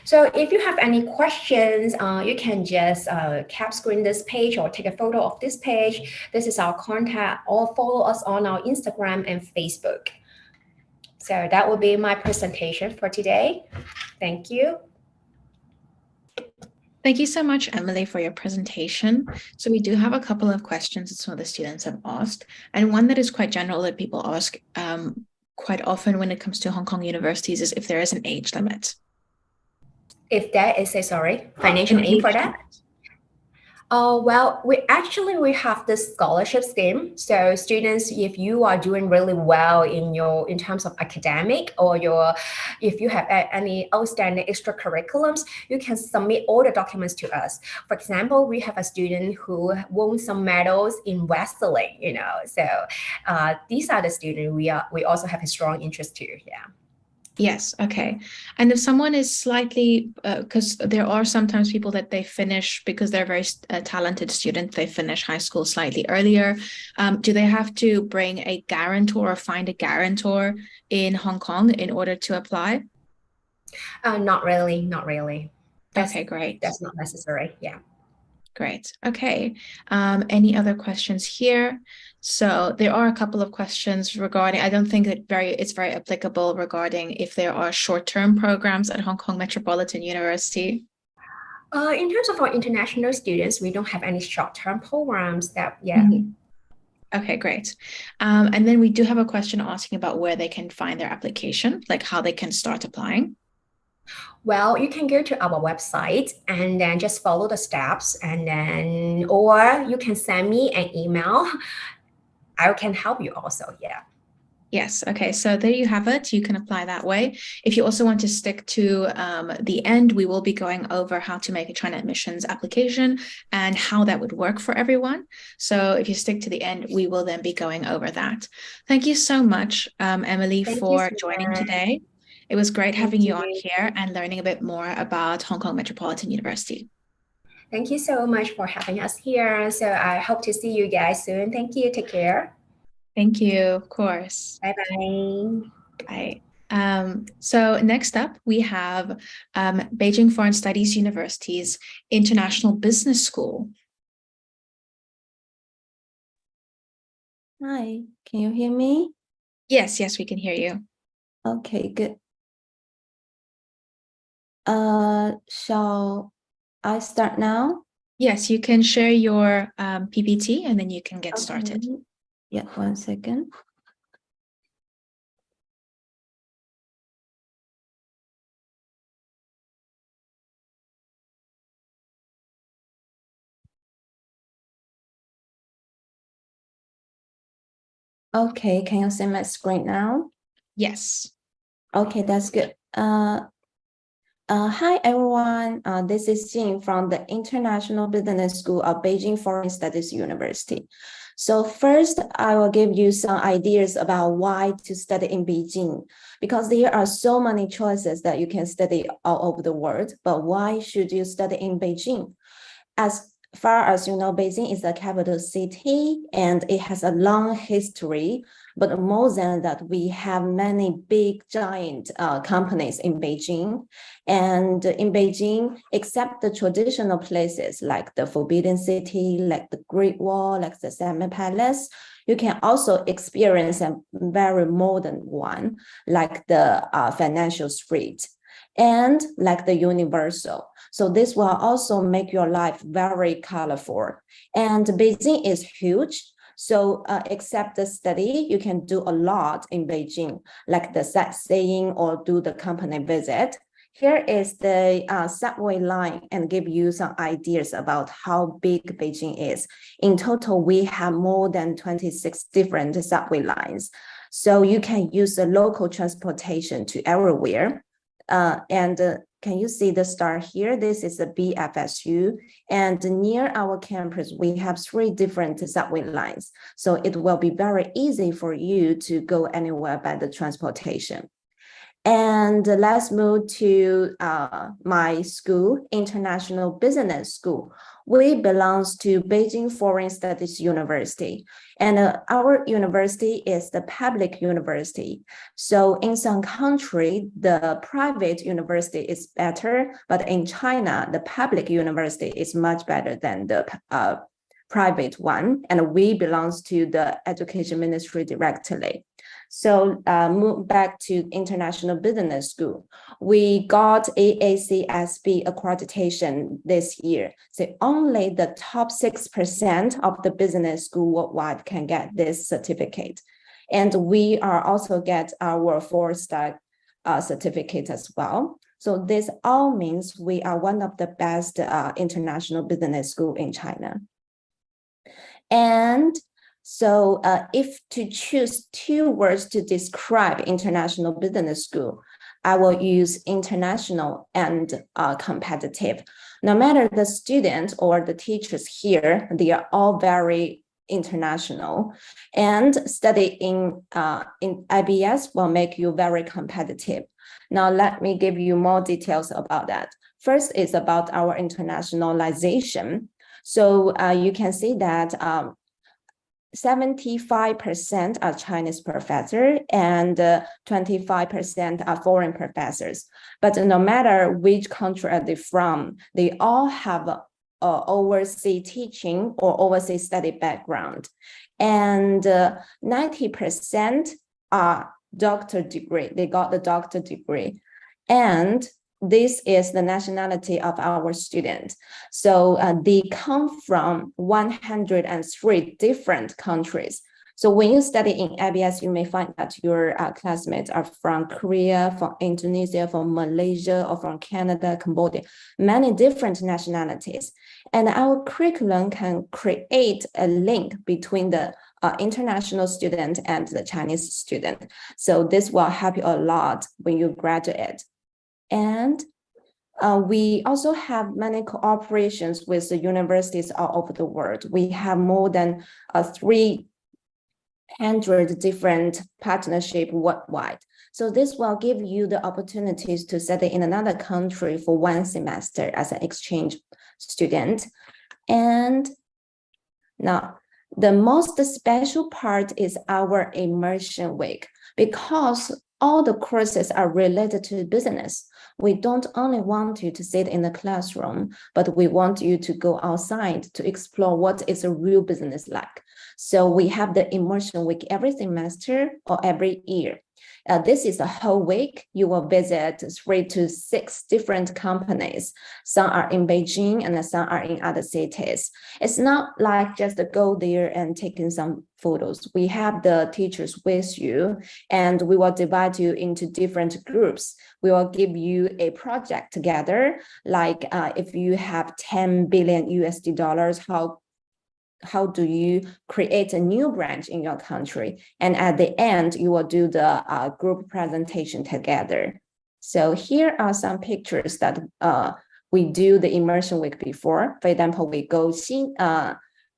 So if you have any questions, you can just cap screen this page or take a photo of this page. This is our contact, or follow us on our Instagram and Facebook. So that will be my presentation for today. Thank you. Thank you so much, Emily, for your presentation. So we do have a couple of questions that some of the students have asked, and one that is quite general that people ask quite often when it comes to Hong Kong universities is if there is an age limit. If there is financial aid for that? Well, we have this scholarship scheme. So students, if you are doing really well in terms of academic, or if you have any outstanding extracurriculums, you can submit all the documents to us. For example, we have a student who won some medals in wrestling, So these are the students we also have a strong interest to, yeah. Yes, okay. And if someone is slightly, because there are sometimes people that they finish, because they're very talented students, they finish high school slightly earlier. Do they have to bring a guarantor or find a guarantor in Hong Kong in order to apply? Not really. Okay, great. That's not necessary, yeah. Great. Okay. Any other questions here? So there are a couple of questions regarding, I don't think that it's very applicable regarding if there are short-term programs at Hong Kong Metropolitan University. In terms of our international students, we don't have any short-term programs that, yeah. Mm-hmm. Okay, great. And then we do have a question asking about where they can find their application, like how they can start applying. Well, you can go to our website and then just follow the steps, or you can send me an email. I can help you also, yeah. Yes. Okay. So there you have it. You can apply that way. If you also want to stick to the end, we will be going over how to make a China admissions application and how that would work for everyone. So if you stick to the end, we will then be going over that. Thank you so much, Emily, for joining today. It was great having you on here and learning a bit more about Hong Kong Metropolitan University. Thank you so much for having us here. So I hope to see you guys soon. Thank you. Take care. Thank you, of course. Bye-bye. Bye. So next up, we have Beijing Foreign Studies University's International Business School. Hi, can you hear me? Yes, we can hear you. Okay, good. Shall I start now? Yes, you can share your PPT and then you can get started. Yeah, 1 second. Okay, can you see my screen now? Yes. Okay, that's good. Hi everyone, this is Jing from the International Business School of Beijing Foreign Studies University. So first, I will give you some ideas about why to study in Beijing, because there are so many choices that you can study all over the world, but why should you study in Beijing? As far as you know, Beijing is the capital city and it has a long history. But more than that, we have many big giant companies in Beijing. And in Beijing, except the traditional places like the Forbidden City, like the Great Wall, like the Summer Palace, you can also experience a very modern one, like the Financial Street and like the Universal. So this will also make your life very colorful. And Beijing is huge. So except the study, you can do a lot in Beijing, like the sightseeing or do the company visit. Here is the subway line and give you some ideas about how big Beijing is. In total, we have more than 26 different subway lines. So you can use the local transportation to everywhere. Can you see the star here? This is the BFSU. And near our campus, we have 3 different subway lines. So it will be very easy for you to go anywhere by the transportation. And let's move to my school, International Business School. We belong to Beijing Foreign Studies University. And our university is the public university. So in some country, the private university is better, but in China, the public university is much better than the private one. And we belong to the Education Ministry directly. So move back to International Business School. We got AACSB accreditation this year. So only the top 6% of the business school worldwide can get this certificate. And we are also get our 4-star certificate as well. So this all means we are one of the best international business school in China. And so if to choose 2 words to describe International Business School, I will use international and competitive. No matter the student or the teachers here, they are all very international. And study in IBS will make you very competitive. Now, let me give you more details about that. First is about our internationalization. So you can see that 75% are Chinese professors and 25% are foreign professors. But no matter which country are they from, they all have overseas teaching or overseas study background. And 90% are doctor degree. They got the doctor degree. And this is the nationality of our students. So they come from 103 different countries. So when you study in IBS, you may find that your classmates are from Korea, from Indonesia, from Malaysia, or from Canada, Cambodia, many different nationalities. And our curriculum can create a link between the international student and the Chinese student. So this will help you a lot when you graduate. And we also have many cooperations with the universities all over the world. We have more than 300 different partnerships worldwide. So this will give you the opportunities to study in another country for 1 semester as an exchange student. And now, the most special part is our immersion week, because all the courses are related to business. We don't only want you to sit in the classroom, but we want you to go outside to explore what is a real business like. So we have the immersion week every semester or every year. This is a whole week. You will visit 3 to 6 different companies. Some are in Beijing and some are in other cities. It's not like just go there and taking some photos. We have the teachers with you, and we will divide you into different groups. We will give you a project together, like if you have 10 billion USD dollars, how do you create a new branch in your country? And at the end, you will do the group presentation together. So here are some pictures that we do the immersion week before. For example, we go Suning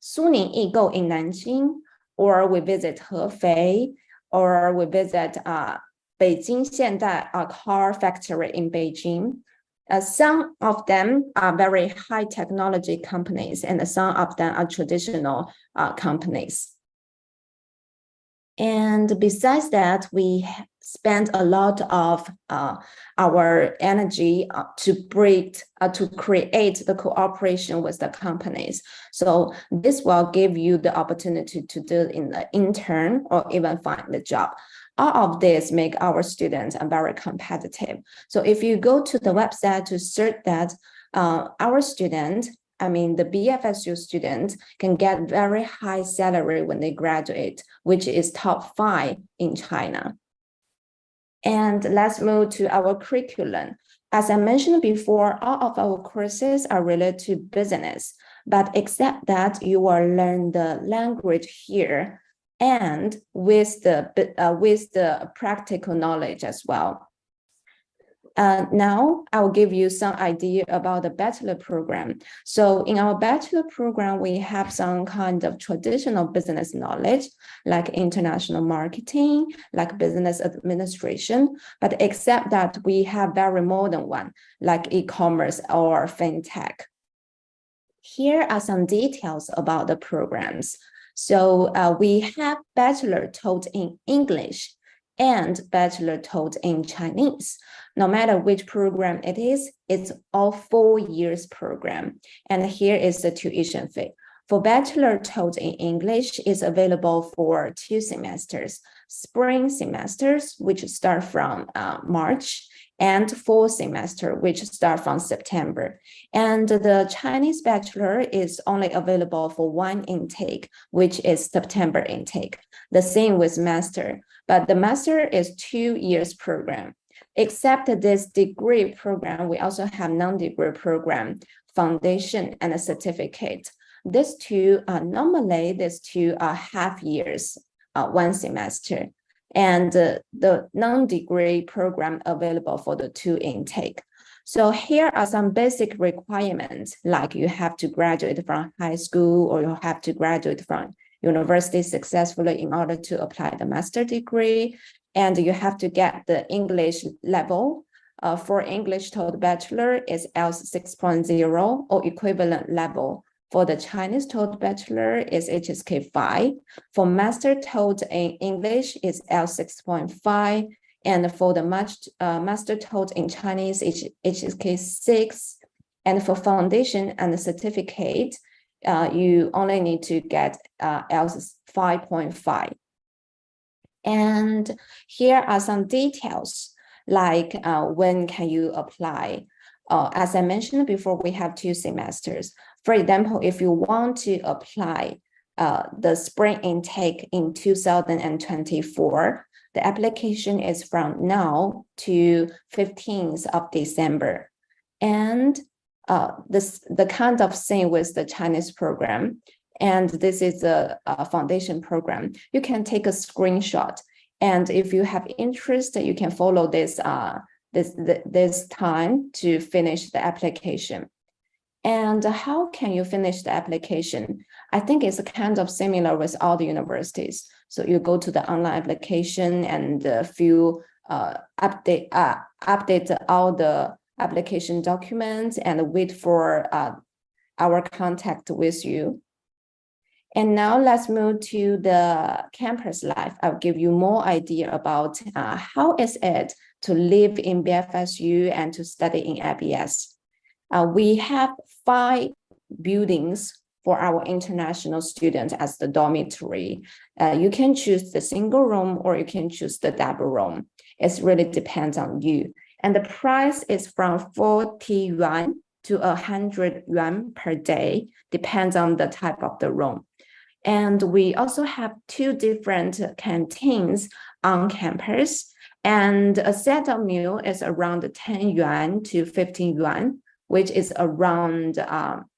Yigou in Nanjing, or we visit Hefei, or we visit Beijing Xiandai, a car factory in Beijing. Some of them are very high technology companies, and some of them are traditional companies. And besides that, we spend a lot of our energy to create the cooperation with the companies. So this will give you the opportunity to do in the intern or even find the job. All of this make our students very competitive. So if you go to the website to search that, our student, I mean, the BFSU student can get very high salary when they graduate, which is top 5 in China. And let's move to our curriculum. As I mentioned before, all of our courses are related to business, but except that you will learn the language here and with the practical knowledge as well. Now I'll give you some idea about the bachelor program. So in our bachelor program, we have some kind of traditional business knowledge, like international marketing, like business administration, but except that we have very modern one, like e-commerce or fintech. Here are some details about the programs. So we have bachelor taught in English and bachelor taught in Chinese. No matter which program it is, it's all 4 years program. And here is the tuition fee. For bachelor taught in English is available for 2 semesters, spring semesters, which start from March, and fall semester, which start from September. And the Chinese bachelor is only available for 1 intake, which is September intake. The same with master, but the master is 2 years program. Except this degree program, we also have non-degree program, foundation, and a certificate. These two, normally these two are half years, 1 semester. And the non-degree program available for the 2 intake. So here are some basic requirements, like you have to graduate from high school or you have to graduate from university successfully in order to apply the master degree. And you have to get the English level. For English taught bachelor is IELTS 6.0 or equivalent level. For the Chinese taught bachelor is HSK 5. For master taught in English is IELTS 6.5. And for the master taught in Chinese is HSK 6. And for foundation and the certificate, you only need to get IELTS 5.5. And here are some details, like when can you apply? As I mentioned before, we have 2 semesters. For example, if you want to apply the spring intake in 2024. The application is from now to 15th of December. And the kind of thing with the Chinese program, and this is a foundation program, you can take a screenshot. And if you have interest, you can follow this time to finish the application. And how can you finish the application? I think it's kind of similar with all the universities. So you go to the online application and update all the application documents and wait for our contact with you. And now let's move to the campus life. I'll give you more idea about how is it to live in BFSU and to study in IBS. We have 5 buildings for our international students as the dormitory. You can choose the single room or you can choose the double room. It really depends on you. And the price is from 40 yuan to 100 yuan per day, depends on the type of the room. And we also have 2 different canteens on campus. And a set of meal is around 10 yuan to 15 yuan, which is around $1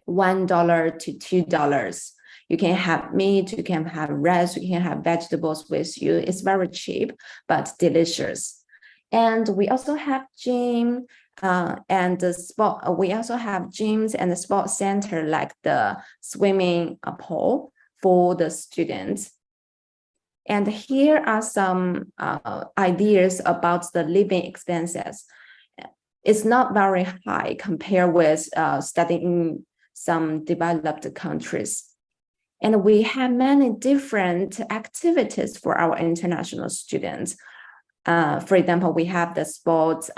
to $2. You can have meat, you can have rice, you can have vegetables with you. It's very cheap, but delicious. And we also have gym and the sport. We also have gyms and the sports center like the swimming pool for the students. And here are some ideas about the living expenses. It's not very high compared with studying in some developed countries. And we have many different activities for our international students. For example, we have the sports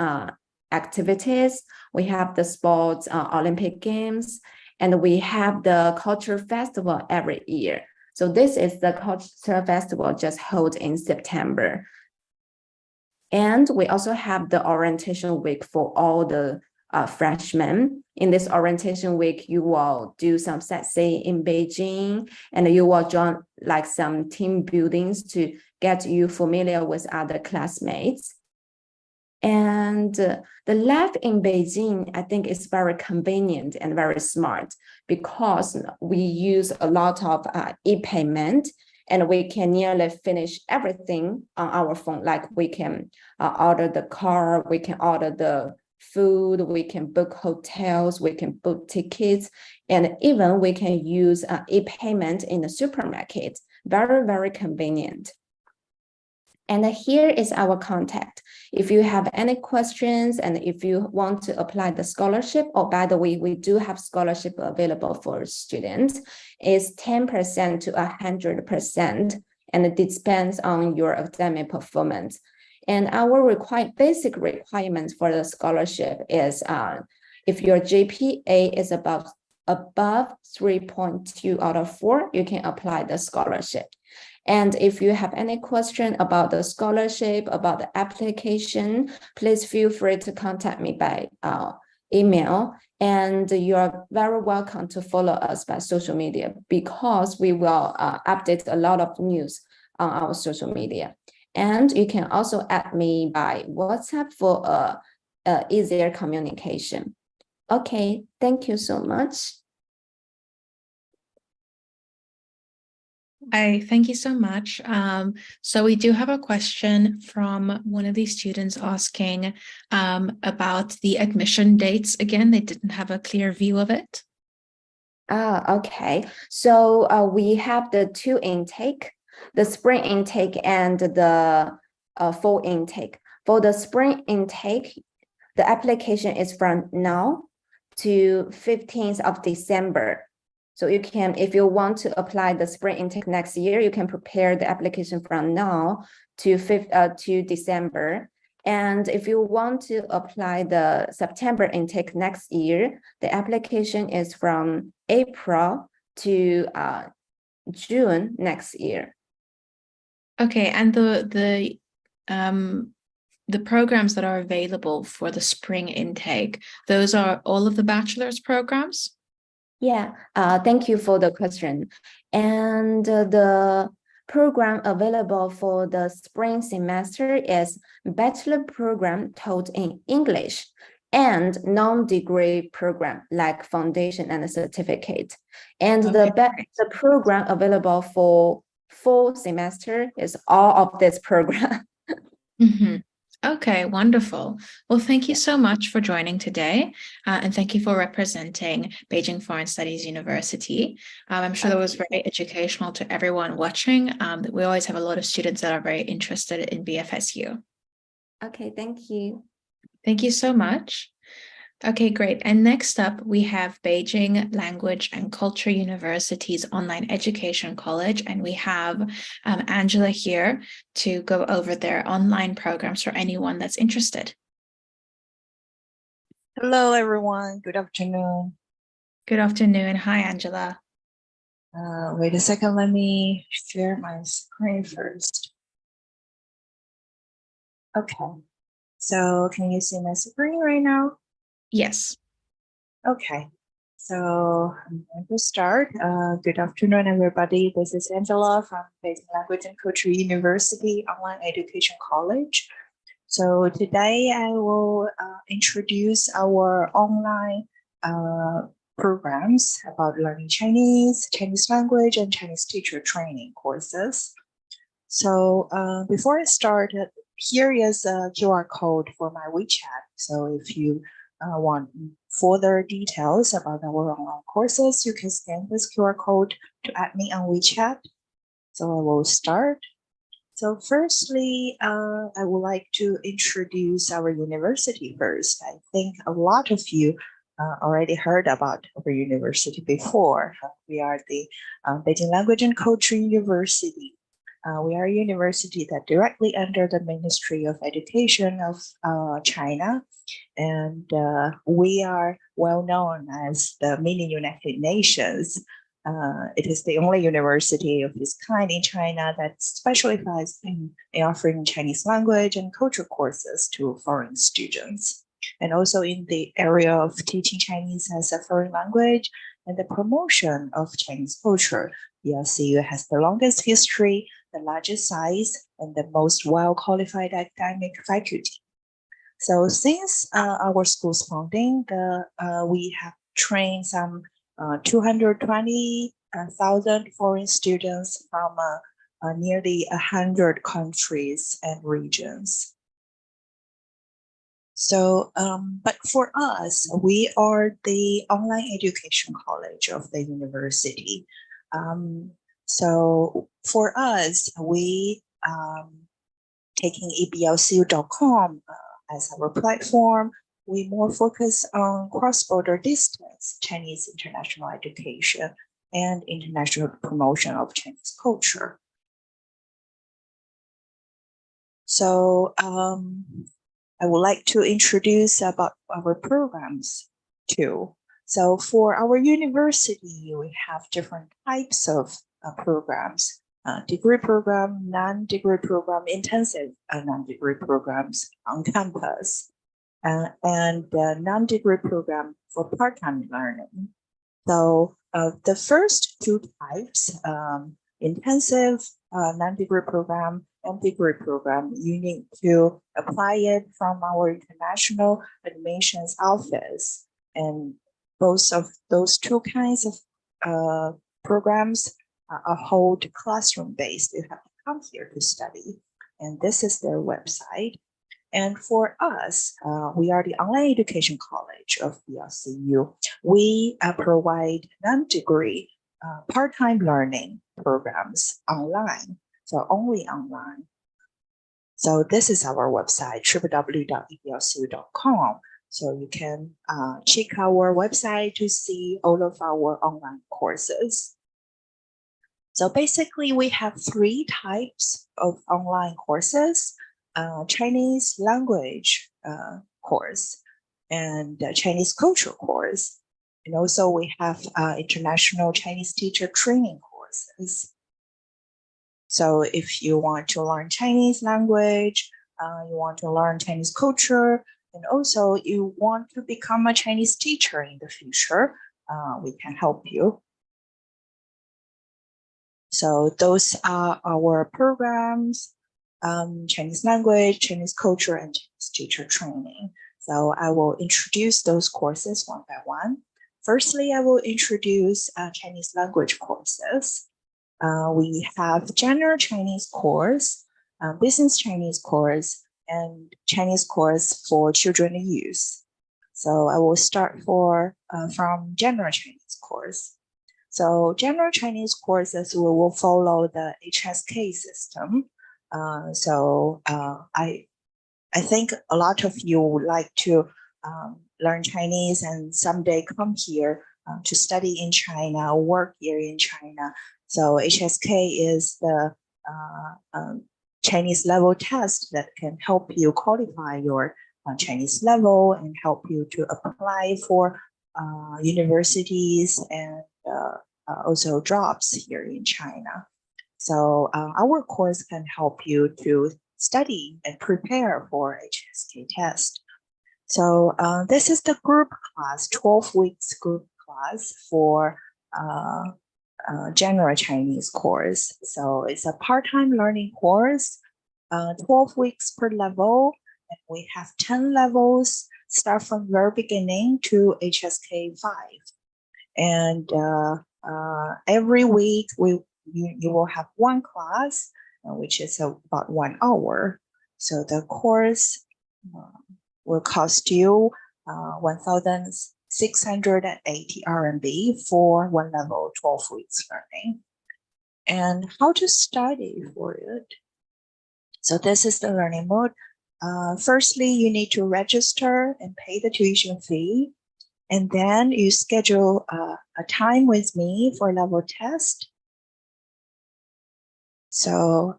activities, we have the sports Olympic Games, and we have the culture festival every year. So this is the culture festival just held in September. And we also have the orientation week for all the freshmen. In this orientation week, you will do some sightseeing in Beijing, and you will join like some team buildings to get you familiar with other classmates. And the life in Beijing, I think, is very convenient and very smart because we use a lot of e-payment, and we can nearly finish everything on our phone. Like we can order the car, we can order the food, we can book hotels, we can book tickets, and even we can use e-payment in the supermarket. Very, very convenient. And here is our contact. If you have any questions and if you want to apply the scholarship, oh, by the way, we do have scholarship available for students. It's 10% to 100%, and it depends on your academic performance. And our basic requirements for the scholarship is if your GPA is above 3.2 out of 4, you can apply the scholarship. And if you have any question about the scholarship, about the application, please feel free to contact me by email. And you're very welcome to follow us by social media because we will update a lot of news on our social media. And you can also add me by WhatsApp for easier communication. Okay, thank you so much. Thank you so much. So we do have a question from one of these students asking about the admission dates. Again, they didn't have a clear view of it. Okay. So we have the 2 intake, the spring intake and the fall intake. For the spring intake, the application is from now to 15th of December. So you can, if you want to apply the spring intake next year, you can prepare the application from now to December. And if you want to apply the September intake next year, the application is from April to June next year. Okay, and the programs that are available for the spring intake, those are all of the bachelor's programs? Yeah, thank you for the question. And the program available for the spring semester is bachelor program taught in English and non-degree program like foundation and certificate. And the program available for full semester is all of this program. Okay, wonderful. Well, thank you so much for joining today, and thank you for representing Beijing Foreign Studies University. I'm sure that was very educational to everyone watching. We always have a lot of students that are very interested in BFSU. Okay, thank you. Thank you so much. Okay, great. And next up, we have Beijing Language and Culture University's Online Education College, and we have Angela here to go over their online programs for anyone that's interested. Hello, everyone. Good afternoon. Good afternoon. Hi, Angela. Wait a second. Let me share my screen first. Okay. So can you see my screen right now? Yes. Okay. So I'm going to start. Good afternoon, everybody. This is Angela from Beijing Language and Culture University Online Education College. So today I will introduce our online programs about learning Chinese, Chinese language, and Chinese teacher training courses. So before I start, here is a QR code for my WeChat. So if you want further details about our online courses, you can scan this QR code to add me on WeChat. So I will start. So firstly, I would like to introduce our university first. I think a lot of you already heard about our university before. We are the Beijing Language and Culture University. We are a university that directly under the Ministry of Education of China. And we are well known as the mini United Nations. It is the only university of its kind in China that specializes in offering Chinese language and culture courses to foreign students. And also in the area of teaching Chinese as a foreign language and the promotion of Chinese culture, BLCU has the longest history, the largest size, and the most well-qualified academic faculty. So since our school's founding, we have trained some 220,000 foreign students from nearly 100 countries and regions. So, but for us, we are the online education college of the university. So for us, we taking eblcu.com as our platform, we more focus on cross-border distance, Chinese international education, and international promotion of Chinese culture. So I would like to introduce about our programs too. So for our university, we have different types of programs. Degree program, non-degree program, intensive non-degree programs on campus, and non-degree program for part-time learning. So the first two types, intensive non-degree program and degree program, you need to apply it from our international admissions office. And both of those two kinds of programs are whole classroom-based. You have to come here to study. And this is their website. And for us, we are the online education college of BLCU. We provide non-degree part-time learning programs online, so only online. So this is our website, www.eblcu.com. So you can check our website to see all of our online courses. So basically, we have three types of online courses. Chinese language course and Chinese culture course. And also we have international Chinese teacher training courses. So if you want to learn Chinese language, you want to learn Chinese culture, and also you want to become a Chinese teacher in the future, we can help you. So those are our programs, Chinese language, Chinese culture, and Chinese teacher training. So I will introduce those courses one by one. Firstly, I will introduce Chinese language courses. We have general Chinese course, business Chinese course, and Chinese course for children and youth. So I will start from general Chinese course. So general Chinese courses, we will follow the HSK system. I think a lot of you would like to learn Chinese and someday come here to study in China, work here in China. So HSK is the Chinese level test that can help you qualify your Chinese level and help you to apply for universities and also jobs here in China. So our course can help you to study and prepare for HSK test. So this is the group class, 12 weeks group class for general Chinese course. So it's a part-time learning course, 12 weeks per level. And we have 10 levels, start from very beginning to HSK 5. And every week you will have one class, which is about 1 hour. So the course will cost you 1,680 RMB for one level, 12 weeks learning. And how to study for it? So this is the learning mode. Firstly, you need to register and pay the tuition fee. And then you schedule a time with me for level test. So,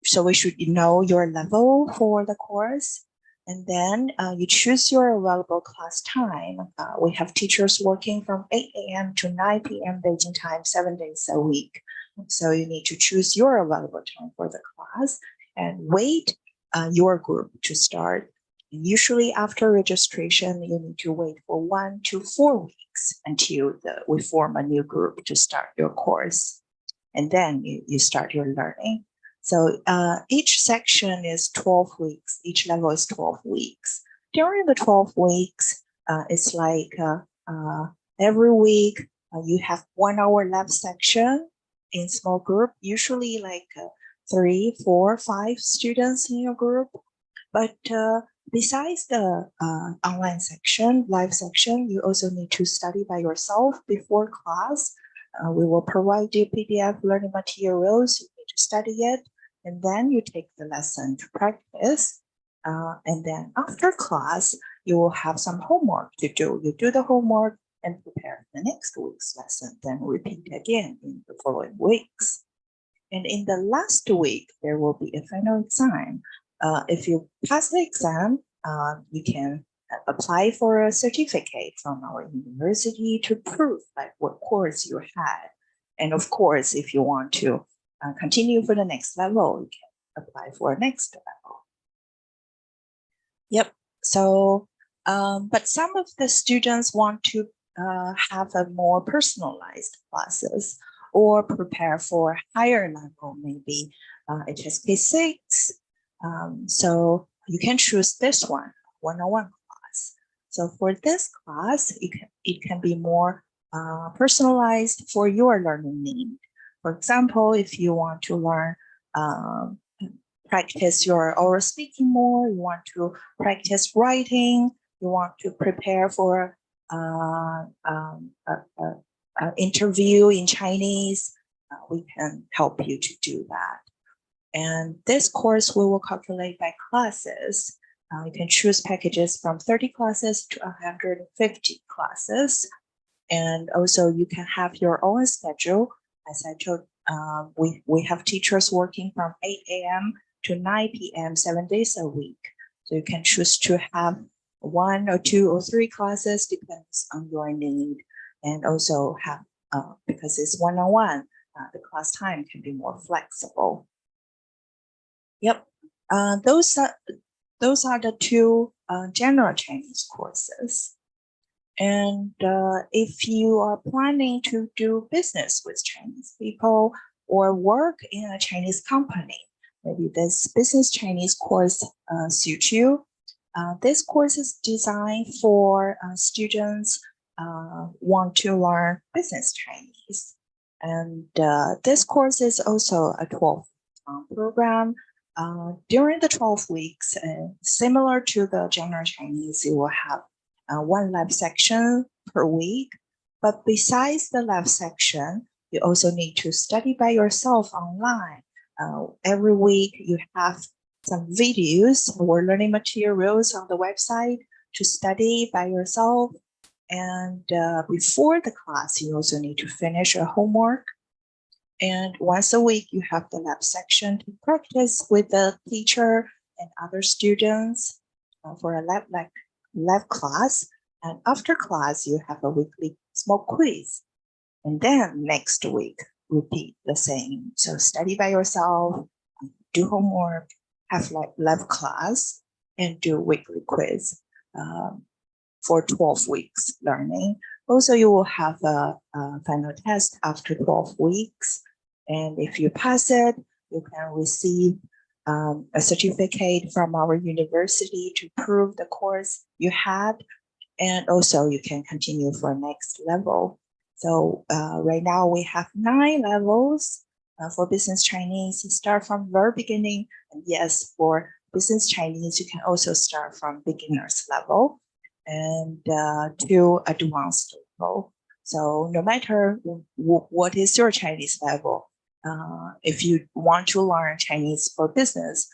so we should know your level for the course. And then you choose your available class time. We have teachers working from 8 a.m. to 9 p.m. Beijing time, 7 days a week. So you need to choose your available time for the class and wait your group to start. Usually after registration, you need to wait for 1 to 4 weeks until we form a new group to start your course. And then you start your learning. So each section is 12 weeks. Each level is 12 weeks. During the 12 weeks, it's like every week you have 1 hour lab section in small group, usually like 3, 4, 5 students in your group. But besides the online section, live section, you also need to study by yourself before class. We will provide you PDF learning materials. You need to study it. And then you take the lesson to practice. And then after class, you will have some homework to do. You do the homework and prepare the next week's lesson, then repeat again in the following weeks. And in the last week, there will be a final exam. If you pass the exam, you can apply for a certificate from our university to prove like what course you had. And of course, if you want to continue for the next level, you can apply for a next level. Yep. So, but some of the students want to have a more personalized classes or prepare for higher level, maybe HSK 6. So you can choose this one-on-one class. So for this class, it can be more personalized for your learning need. For example, if you want to learn, practice your oral speaking more, you want to practice writing, you want to prepare for interview in Chinese, we can help you to do that. And this course we will calculate by classes. You can choose packages from 30 classes to 150 classes. And also you can have your own schedule. As I told, we have teachers working from 8 a.m. to 9 p.m. 7 days a week. So you can choose to have 1 or 2 or 3 classes, depends on your need. And also have, because it's one-on-one, the class time can be more flexible. Yep, those are the 2 general Chinese courses. And if you are planning to do business with Chinese people or work in a Chinese company, maybe this business Chinese course suits you. This course is designed for students want to learn business Chinese. And this course is also a 12-month program. During the 12 weeks, similar to the general Chinese, you will have one lab section per week. But besides the lab section, you also need to study by yourself online. Every week, you have some videos or learning materials on the website to study by yourself. And before the class, you also need to finish your homework. And once a week, you have the lab section to practice with the teacher and other students for a lab class. And after class, you have a weekly small quiz. And then next week, repeat the same. So study by yourself, do homework, have like lab class, and do weekly quiz for 12 weeks learning. Also, you will have a final test after 12 weeks. And if you pass it, you can receive a certificate from our university to prove the course you had. And also you can continue for next level. So right now we have 9 levels for business Chinese. You start from very beginning. And yes, for business Chinese, you can also start from beginner's level and to advanced level. So no matter what is your Chinese level, if you want to learn Chinese for business,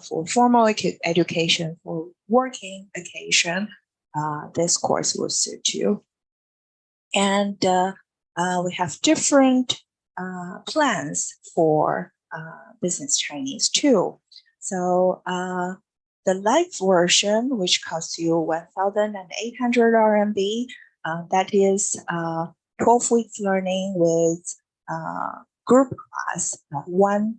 for formal education, for working occasion, this course will suit you. And we have different plans for business Chinese too. So the live version, which costs you 1,800 RMB, that is 12 weeks learning with group class, one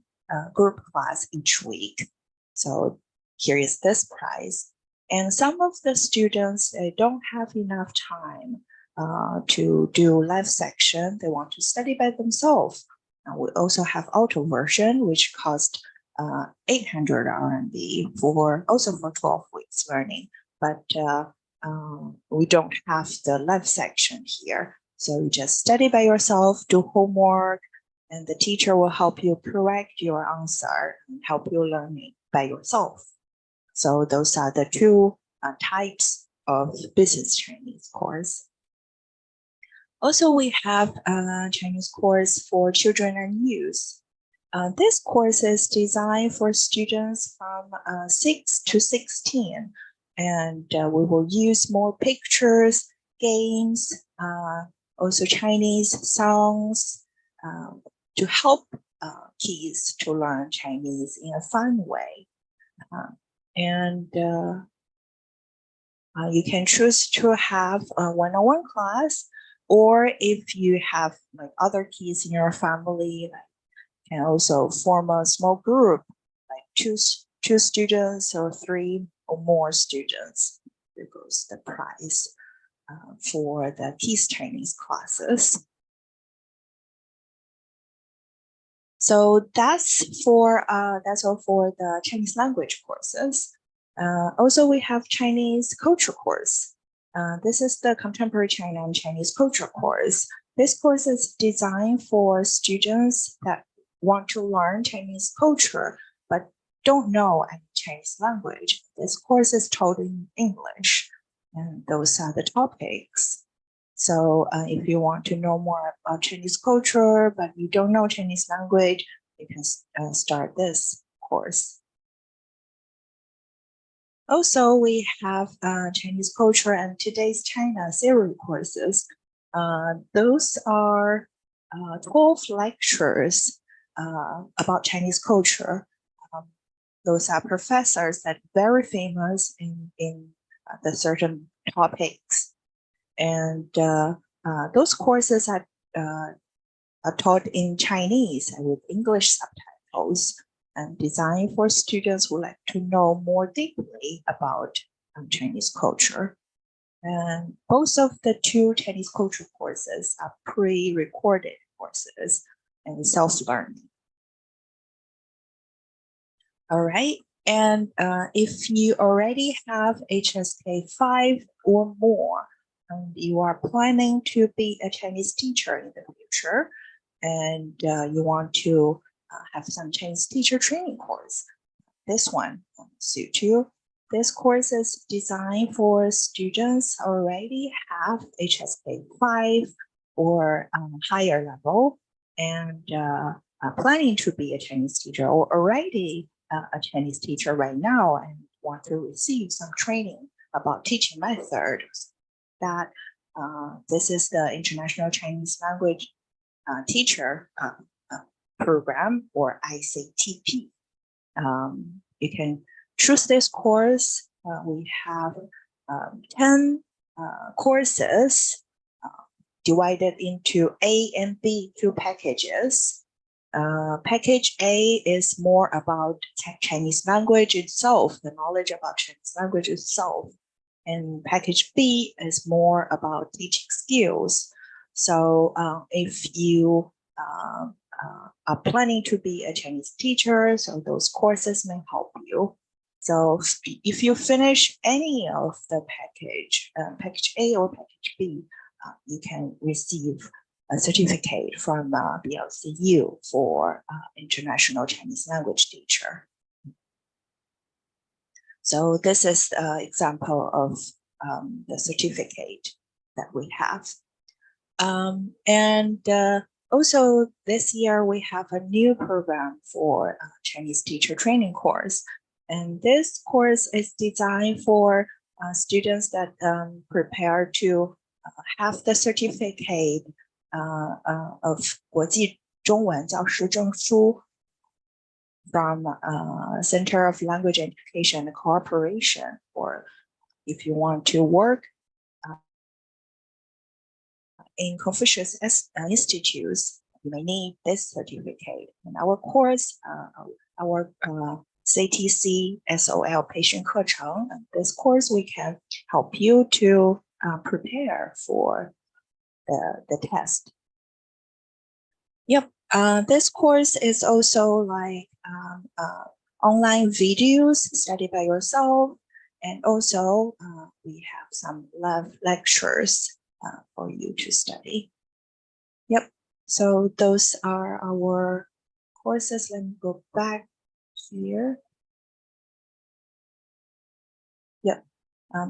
group class each week. So here is this price. And some of the students, they don't have enough time to do live section. They want to study by themselves. And we also have auto version, which cost 800 RMB for 12 weeks learning. But we don't have the live section here. So you just study by yourself, do homework, and the teacher will help you correct your answer and help you learning by yourself. So those are the 2 types of business Chinese course. Also, we have a Chinese course for children and youth. This course is designed for students from 6 to 16. And we will use more pictures, games, also Chinese songs, to help kids to learn Chinese in a fun way. And you can choose to have a one-on-one class, or if you have like other kids in your family, like, you can also form a small group, like two students or 3 or more students. There goes the price for the kids Chinese classes. So that's all for the Chinese language courses. Also, we have Chinese culture course. This is the Contemporary China and Chinese culture course. This course is designed for students that want to learn Chinese culture, but don't know any Chinese language. This course is taught in English, and those are the topics. So if you want to know more about Chinese culture, but you don't know Chinese language, you can start this course. Also, we have Chinese culture and today's China theory courses. Those are 12 lectures about Chinese culture. Those are professors that are very famous in the certain topics. And those courses are taught in Chinese and with English subtitles, and designed for students who like to know more deeply about Chinese culture. And both of the two Chinese culture courses are pre-recorded courses and self-learning. All right, and if you already have HSK 5 or more, and you are planning to be a Chinese teacher in the future, and you want to have some Chinese teacher training course, this one will suit you. This course is designed for students already have HSK 5 or higher level and planning to be a Chinese teacher or already a Chinese teacher right now and want to receive some training about teaching methods. That this is the International Chinese Language Teacher Program, or ICTP. You can choose this course. We have 10 courses divided into A and B, two packages. Package A is more about Chinese language itself, the knowledge about Chinese language itself. And package B is more about teaching skills. So if you are planning to be a Chinese teacher, so those courses may help you. So if you finish any of the package, package A or package B, you can receive a certificate from BLCU for International Chinese Language Teacher. So this is an example of the certificate that we have. Also this year we have a new program for Chinese teacher training course. And this course is designed for students that prepare to have the certificate of 国际中文教师证书 from Center of Language Education and Cooperation, or if you want to work in Confucius institutes, you may need this certificate. In our course, our CTC SOL 培训课程, this course we can help you to prepare for the test. Yep, this course is also like online videos studied by yourself, and also we have some live lectures for you to study. Yep, so those are our courses. Let me go back here. Yep,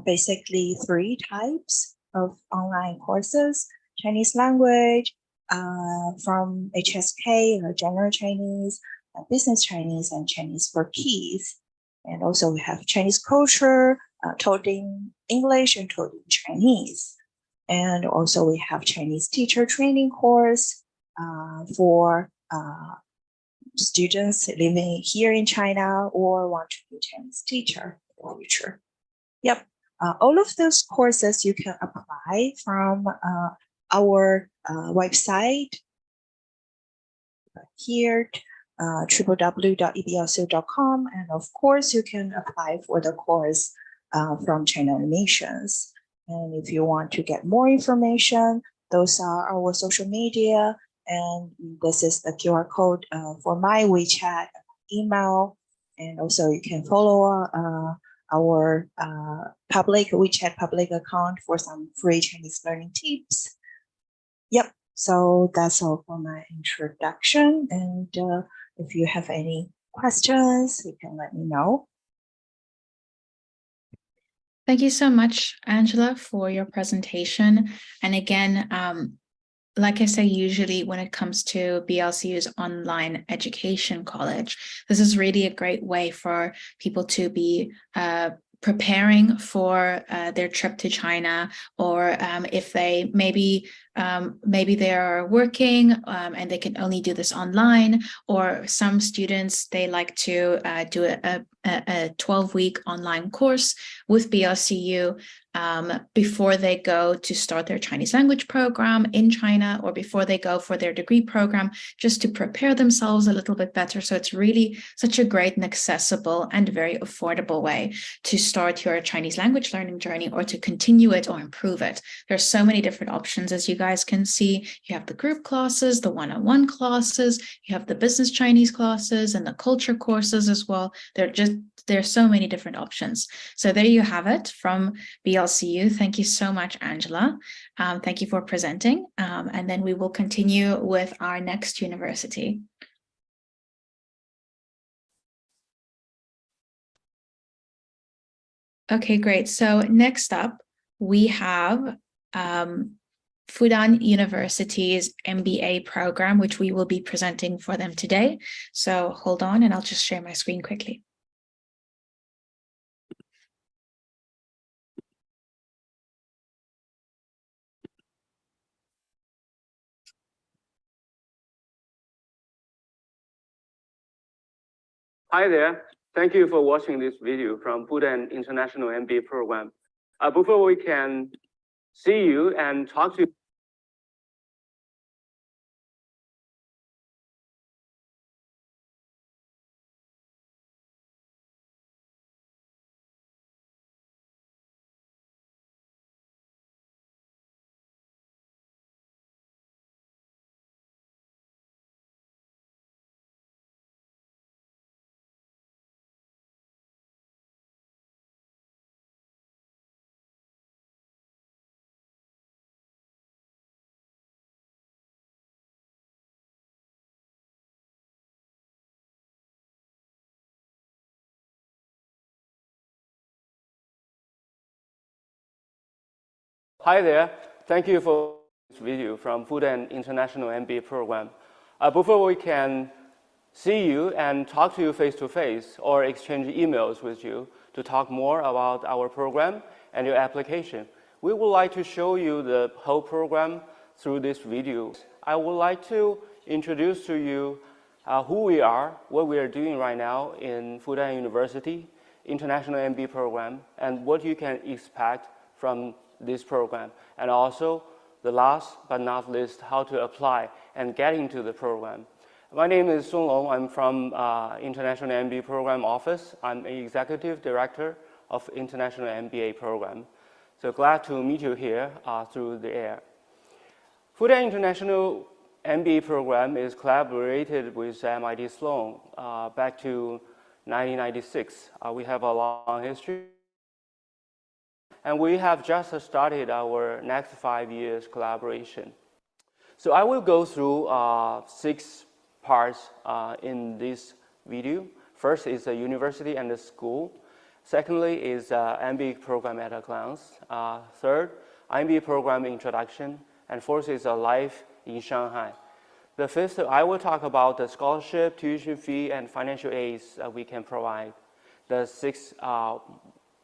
basically 3 types of online courses: Chinese language, from HSK or General Chinese, Business Chinese, and Chinese for Kids. And also we have Chinese culture, taught in English and taught in Chinese. And also we have Chinese teacher training course for students living here in China or want to be a Chinese teacher in the future. Yep, all of those courses you can apply from our website here, www.eblcu.com, and of course you can apply for the course from China Animations. And if you want to get more information, those are our social media, and this is the QR code for my WeChat email, and also you can follow our public WeChat public account for some free Chinese learning tips. Yep, so that's all for my introduction, and if you have any questions, you can let me know. Thank you so much, Angela, for your presentation. And again, like I say, usually when it comes to BLCU's online education college, this is really a great way for people to be preparing for their trip to China, or if they maybe they are working and they can only do this online, or some students, they like to do a 12-week online course with BRCU before they go to start their Chinese language program in China, or before they go for their degree program, just to prepare themselves a little bit better. So it's really such a great and accessible and very affordable way to start your Chinese language learning journey, or to continue it or improve it. There's so many different options, as you guys can see. You have the group classes, the one-on-one classes, you have the business Chinese classes and the culture courses as well. There's so many different options. So there you have it from BLCU. Thank you so much, Angela. Thank you for presenting. And then we will continue with our next university. Okay, great. So next up, we have Fudan University's MBA program, which we will be presenting for them today. So hold on, and I'll just share my screen quickly. Hi there. Thank you for watching this video from Fudan International MBA program. Before we can see you and talk to you, hi there. Thank you for this video from Fudan International MBA program. Before we can see you and talk to you face-to-face or exchange emails with you to talk more about our program and your application, we would like to show you the whole program through this video. I would like to introduce to you who we are, what we are doing right now in Fudan University International MBA program, and what you can expect from this program, and also the last but not least, how to apply and get into the program. My name is Song Long. I'm from International MBA Program Office. I'm an Executive Director of International MBA Program. So glad to meet you here through the air. Fudan International MBA Program is collaborated with MIT Sloan back to 1996. We have a long history. And we have just started our next 5 years collaboration. So I will go through 6 parts in this video. First is the university and the school. Secondly is MBA program at a glance. Third, MBA program introduction. And fourth is a life in Shanghai. The fifth, I will talk about the scholarship, tuition fee, and financial aids we can provide. The sixth,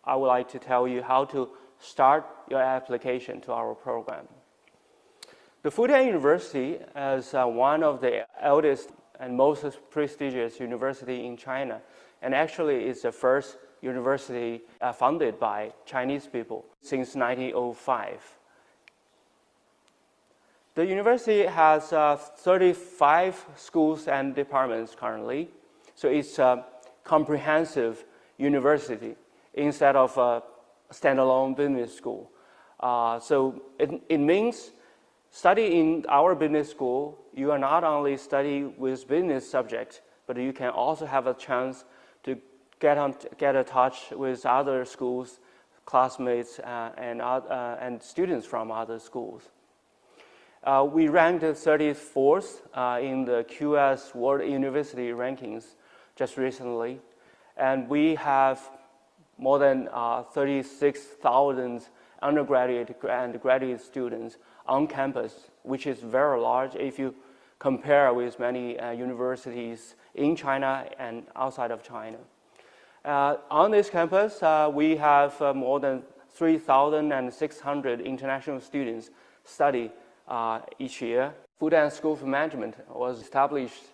I would like to tell you how to start your application to our program. The Fudan University is one of the eldest and most prestigious university in China, and actually is the first university founded by Chinese people since 1905. The university has 35 schools and departments currently, so it's a comprehensive university instead of a standalone business school. So it means study in our business school, you are not only study with business subjects, but you can also have a chance to get in touch with other schools, classmates, and students from other schools. We ranked 34th in the QS World University Rankings just recently, and we have more than 36,000 undergraduate and graduate students on campus, which is very large if you compare with many universities in China and outside of China. On this campus, we have more than 3,600 international students study each year. Fudan School of Management was established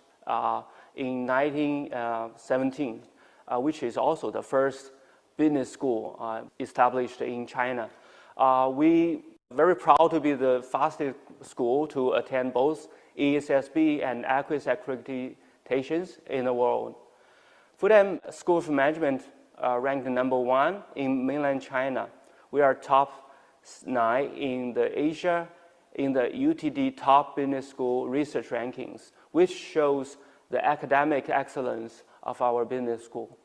in 1917 which is also the first business school established in China. We are very proud to be the fastest school to attend both ESSB and ACQUIS accreditations in the world. Fudan School of Management ranked #1 in mainland China. We are top 9 in the Asia in the UTD Top Business School Research Rankings, which shows the academic excellence of our business school.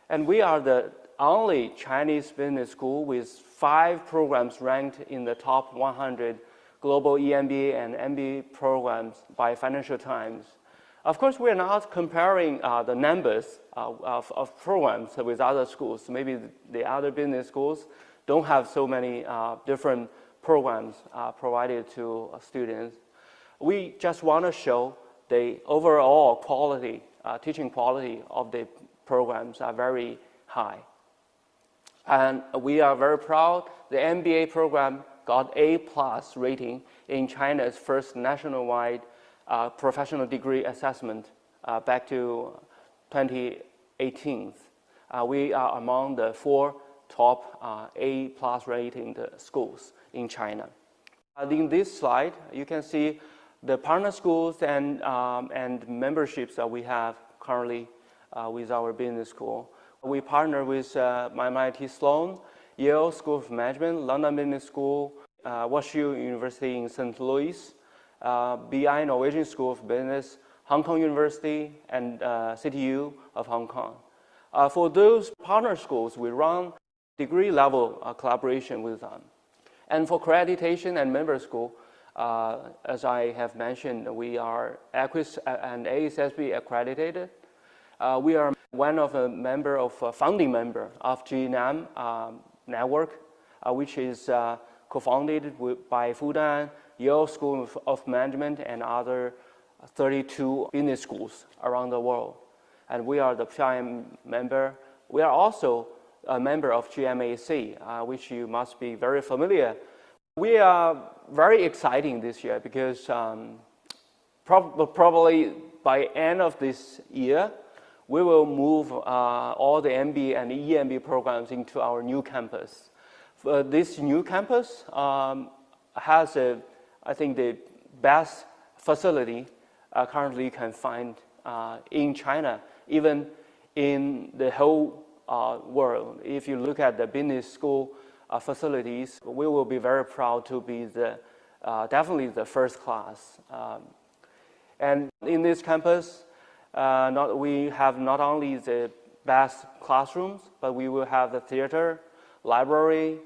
And we are the only Chinese business school with 5 programs ranked in the top 100 global EMBA and MBA programs by Financial Times. Of course, we are not comparing the numbers of programs with other schools. Maybe the other business schools don't have so many different programs provided to students. We just want to show the overall quality, teaching quality of the programs are very high. And we are very proud the MBA program got A+ rating in China's first nationwide professional degree assessment back to 2018. We are among the 4 top A+ rated schools in China. In this slide, you can see the partner schools and memberships that we have currently with our business school. We partner with MIT Sloan, Yale School of Management, London Business School, WashU University in St. Louis, BI Norwegian School of Business, Hong Kong University, and CTU of Hong Kong. For those partner schools, we run degree level collaboration with them. And for accreditation and member school, as I have mentioned, we are ACQUIS and ASSB accredited. We are one of the founding member of GNAM network, which is co-founded by Fudan, Yale School of Management, and other 32 business schools around the world. And we are the PIM member. We are also a member of GMAC, which you must be very familiar. We are very exciting this year because probably by end of this year, we will move all the MBA and EMBA programs into our new campus. This new campus has, I think, the best facility currently you can find in China, even in the whole world. If you look at the business school facilities, we will be very proud to be definitely the first class. And in this campus, we have not only the best classrooms, but we will have the theater, library,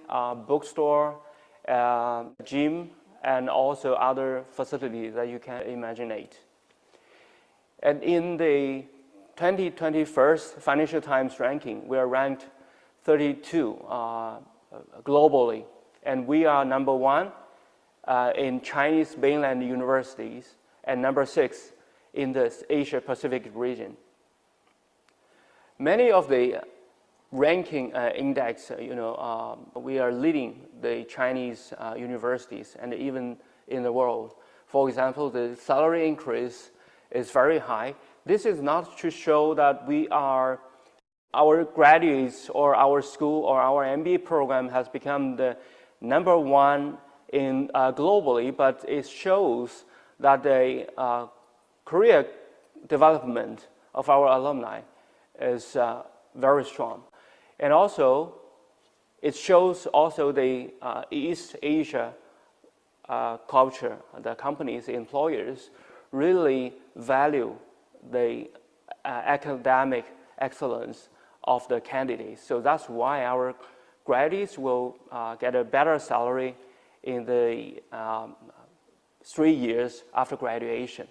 bookstore, gym, and also other facilities that you can imagine. And in the 2021 Financial Times ranking, we are ranked 32 globally, and we are #1 in Chinese mainland universities and #6 in the Asia Pacific region. Many of the ranking index, we are leading the Chinese universities and even in the world. For example, the salary increase is very high. This is not to show that our graduates or our school or our MBA program has become the #1 in globally, but it shows that the career development of our alumni is very strong. And also, it shows also the East Asia culture. The companies, the employers really value the academic excellence of the candidates. So that's why our graduates will get a better salary in the 3 years after graduation.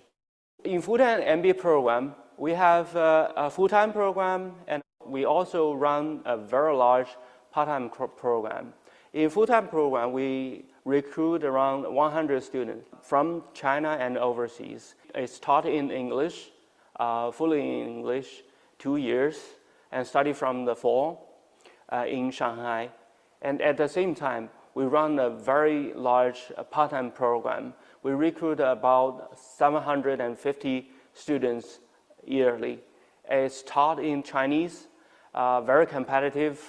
In Fudan MBA program, we have a full-time program, and we also run a very large part-time program. In full-time program, we recruit around 100 students from China and overseas. It's taught in English, fully in English, 2 years, and study from the fall in Shanghai. And at the same time, we run a very large part-time program. We recruit about 750 students yearly. It's taught in Chinese, very competitive.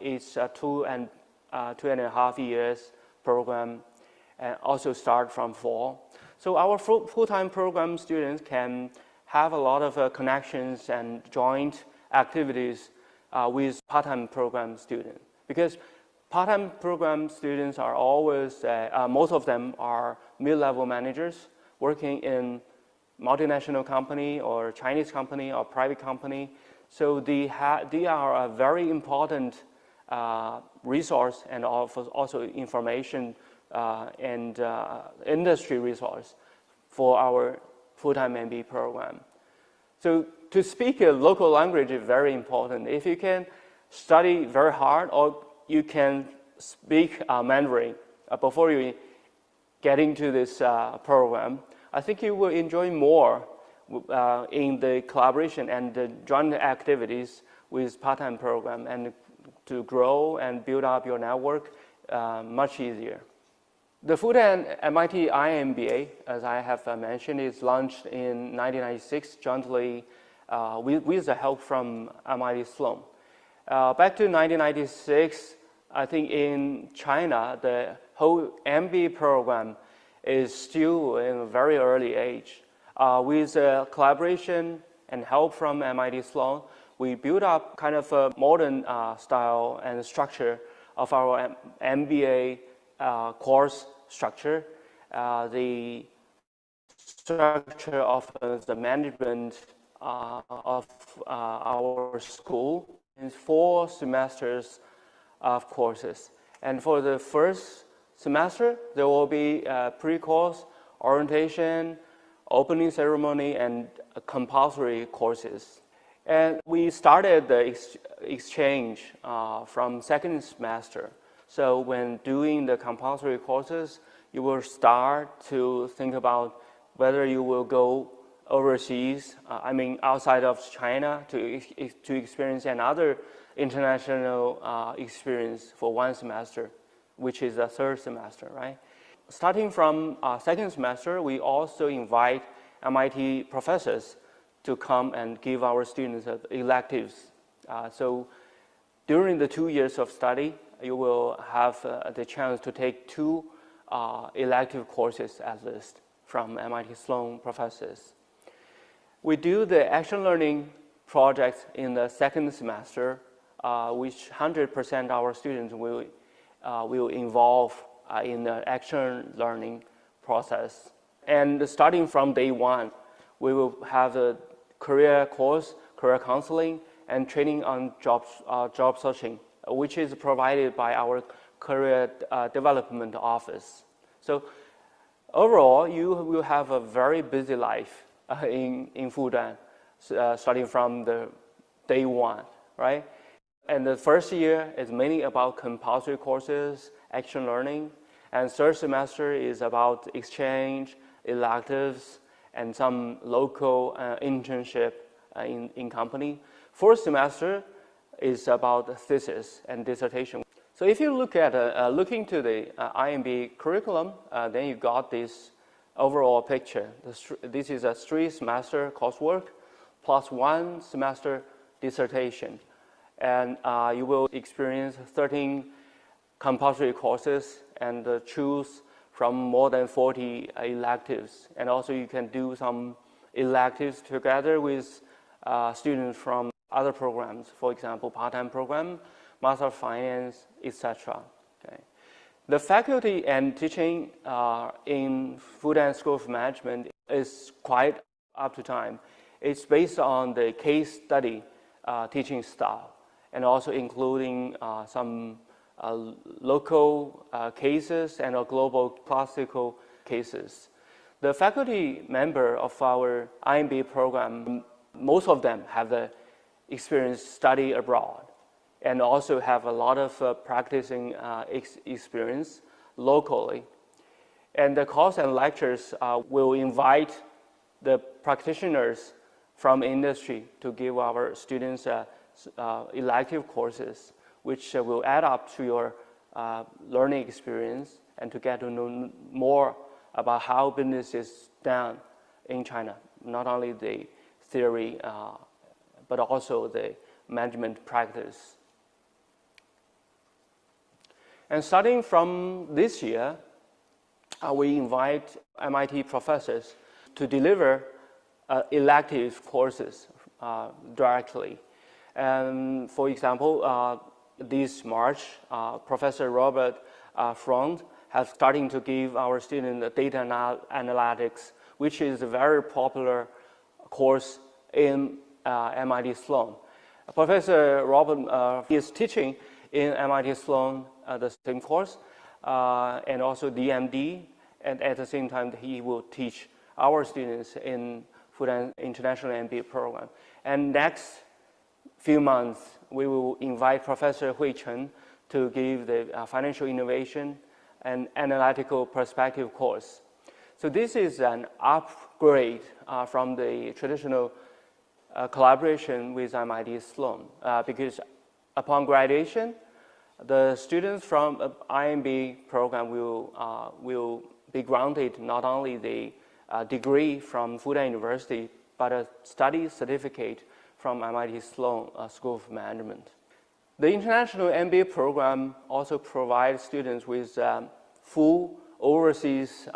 It's a 2.5 years program, and also start from fall. So our full-time program students can have a lot of connections and joint activities with part-time program students, because part-time program students are always, most of them are mid-level managers working in multinational company or Chinese company or private company. So they are a very important resource and also information and industry resource for our full-time MBA program. So to speak a local language is very important. If you can study very hard, or you can speak Mandarin before you get into this program, I think you will enjoy more in the collaboration and the joint activities with part-time program, and to grow and build up your network much easier. The Fudan MIT IMBA, as I have mentioned, is launched in 1996 jointly with the help from MIT Sloan. Back to 1996, I think in China, the whole MBA program is still in a very early age. With collaboration and help from MIT Sloan, we built up kind of a modern style and structure of our MBA course structure. The structure of the management of our school in 4 semesters of courses. And for the first semester, there will be pre-course, orientation, opening ceremony, and compulsory courses. And we started the exchange from second semester. So when doing the compulsory courses, you will start to think about whether you will go overseas, outside of China, to experience another international experience for 1 semester, which is the 3rd semester, right? Starting from second semester, we also invite MIT professors to come and give our students electives. So during the 2 years of study, you will have the chance to take 2 elective courses at least from MIT Sloan professors. We do the action learning projects in the second semester, which 100% our students will involve in the action learning process. And starting from day 1, we will have a career course, career counseling, and training on job searching, which is provided by our career development office. So overall, you will have a very busy life in Fudan, starting from the day 1, right? And the first year is mainly about compulsory courses, action learning, and 3rd semester is about exchange, electives, and some local internship in company. 4th semester is about thesis and dissertation. So if you look at looking to the IMB curriculum, then you got this overall picture. This is a 3-semester coursework plus 1 semester dissertation, and you will experience 13 compulsory courses and choose from more than 40 electives. And also you can do some electives together with students from other programs, for example, part-time program, Master of Finance, etc. Okay. The faculty and teaching in Fudan School of Management is quite up to time. It's based on the case study teaching style, and also including some local cases and global classical cases. The faculty member of our IMBA program, most of them have the experience study abroad, and also have a lot of practicing experience locally. And the course and lectures will invite the practitioners from industry to give our students elective courses, which will add up to your learning experience and to get to know more about how business is done in China, not only the theory but also the management practice. And starting from this year, we invite MIT professors to deliver elective courses directly. And for example, this March, Professor Robert Front has starting to give our students data analytics, which is a very popular course in MIT Sloan. Professor Robert is teaching in MIT Sloan the same course, and also DMD, and at the same time he will teach our students in Food and International MBA program. And next few months, we will invite Professor Hui Chen to give the Financial Innovation and Analytical Perspective course. So this is an upgrade from the traditional collaboration with MIT Sloan, because upon graduation, the students from IMB program will be granted not only the degree from Fudan University, but a study certificate from MIT Sloan School of Management. The International MBA program also provides students with full overseas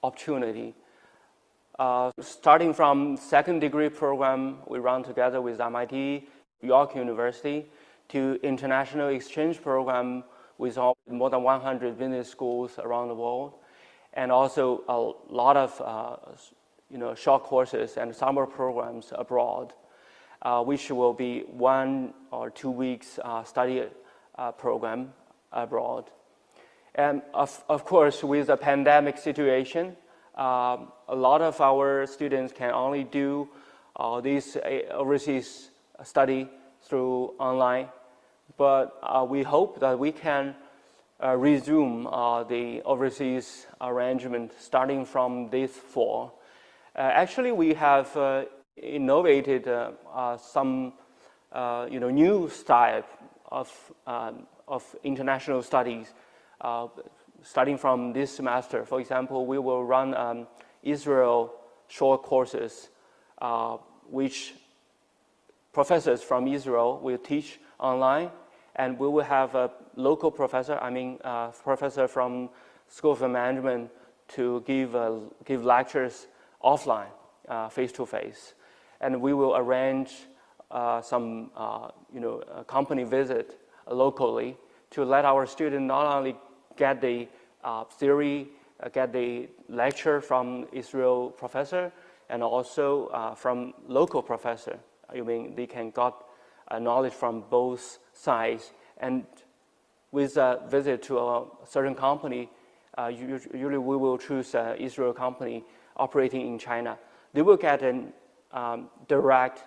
opportunity. Starting from second degree program, we run together with MIT, York University, to international exchange program with more than 100 business schools around the world, and also a lot of short courses and summer programs abroad, which will be 1 or 2 weeks study program abroad. And of course, with the pandemic situation, a lot of our students can only do this overseas study through online, but we hope that we can resume the overseas arrangement starting from this fall. Actually, we have innovated some new style of international studies starting from this semester. For example, we will run Israel short courses, which professors from Israel will teach online, and we will have a local professor, professor from School of Management, to give lectures offline, face-to-face. And we will arrange some company visit locally to let our students not only get the theory, get the lecture from Israel professor, and also from local professor. They can get knowledge from both sides. And with a visit to a certain company, usually we will choose an Israel company operating in China. They will get an direct,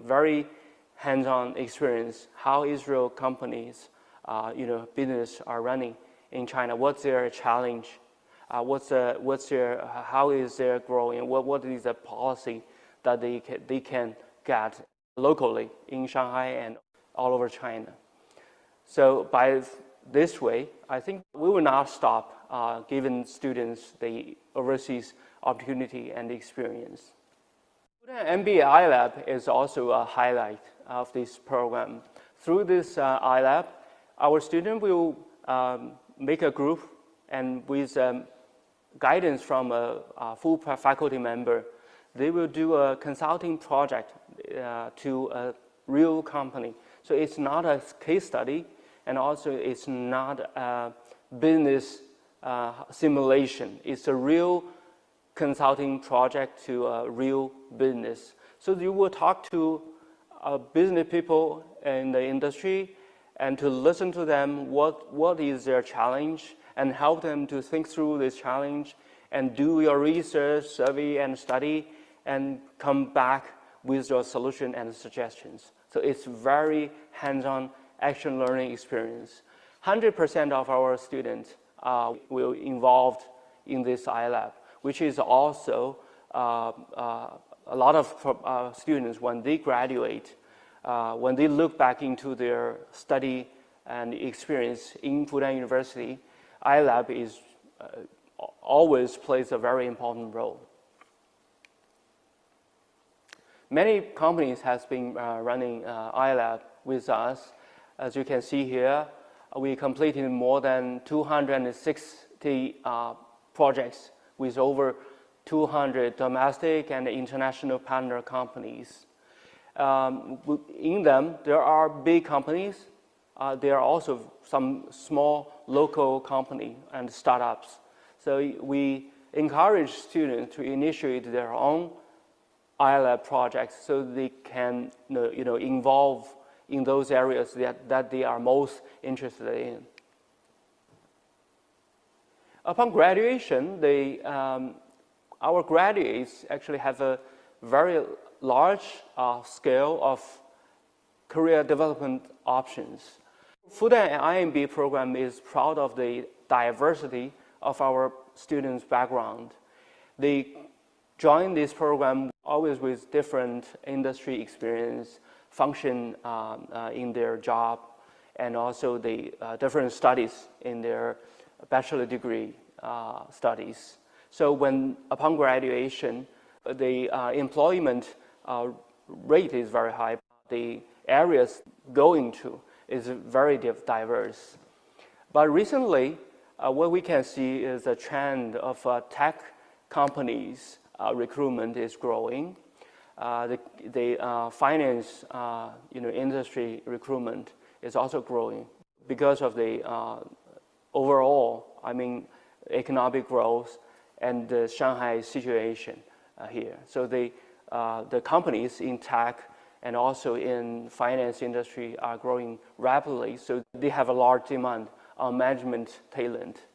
very hands-on experience how Israel companies, business are running in China. What's their challenge? How is their growing? What is the policy that they can get locally in Shanghai and all over China? So by this way, I think we will not stop giving students the overseas opportunity and experience. MBA iLab is also a highlight of this program. Through this iLab, our students will make a group, and with guidance from a full faculty member, they will do a consulting project to a real company. So it's not a case study, and also it's not a business simulation. It's a real consulting project to a real business. So you will talk to business people in the industry and to listen to them what is their challenge, and help them to think through this challenge and do your research, survey, and study, and come back with your solution and suggestions. So it's very hands-on action learning experience. 100% of our students will involved in this iLab, which is also a lot of students, when they graduate, when they look back into their study and experience in Fudan University, iLab is always plays a very important role. Many companies have been running iLab with us. As you can see here, we completed more than 260 projects with over 200 domestic and international partner companies. In them, there are big companies. There are also some small local companies and startups. So we encourage students to initiate their own iLab projects so they can involve in those areas that they are most interested in. Upon graduation, our graduates actually have a very large scale of career development options. Fudan IMB program is proud of the diversity of our students' background. They join this program always with different industry experience, function in their job, and also the different studies in their bachelor degree studies. So upon graduation, the employment rate is very high. The areas going to is very diverse. But recently, what we can see is a trend of tech companies recruitment is growing. The finance industry recruitment is also growing because of the overall, economic growth and the Shanghai situation here. So the companies in tech and also in finance industry are growing rapidly, so they have a large demand on management talent.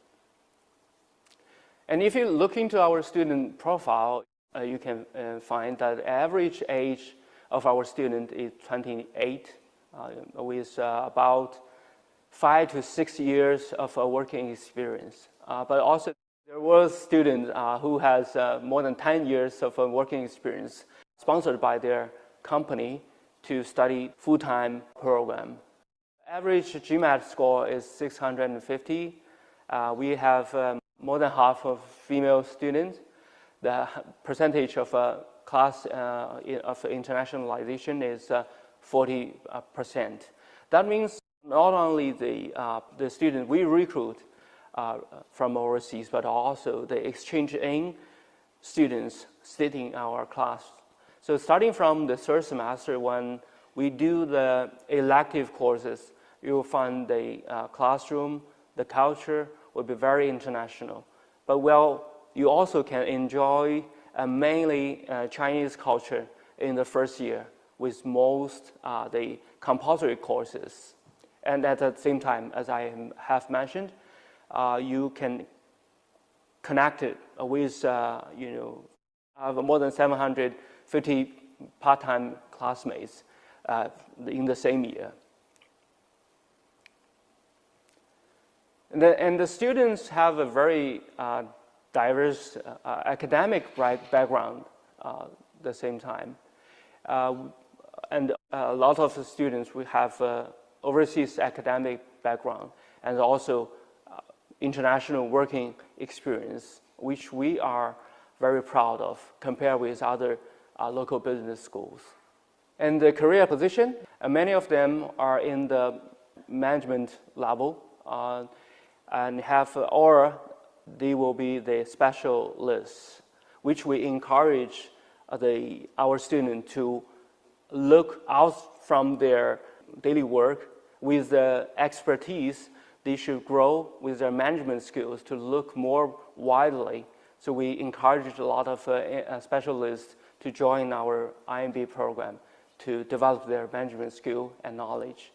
And if you look into our student profile, you can find that the average age of our student is 28, with about 5 to 6 years of working experience. But also there was students who has more than 10 years of working experience sponsored by their company to study full-time program. Average GMAT score is 650. We have more than half of female students. The percentage of class of internationalization is 40%. That means not only the students we recruit from overseas, but also the exchange-in students sitting in our class. So starting from the third semester, when we do the elective courses, you will find the classroom, the culture will be very international. But you also can enjoy mainly Chinese culture in the first year with most the compulsory courses. And at the same time, as I have mentioned, you can connect it with more than 750 part-time classmates in the same year. And the students have a very diverse academic background at the same time. And a lot of the students will have overseas academic background and also international working experience, which we are very proud of compared with other local business schools. And the career position, many of them are in the management level and or they will be the specialists, which we encourage our students to look out from their daily work with the expertise. They should grow with their management skills to look more widely. So we encourage a lot of specialists to join our IMB program to develop their management skill and knowledge.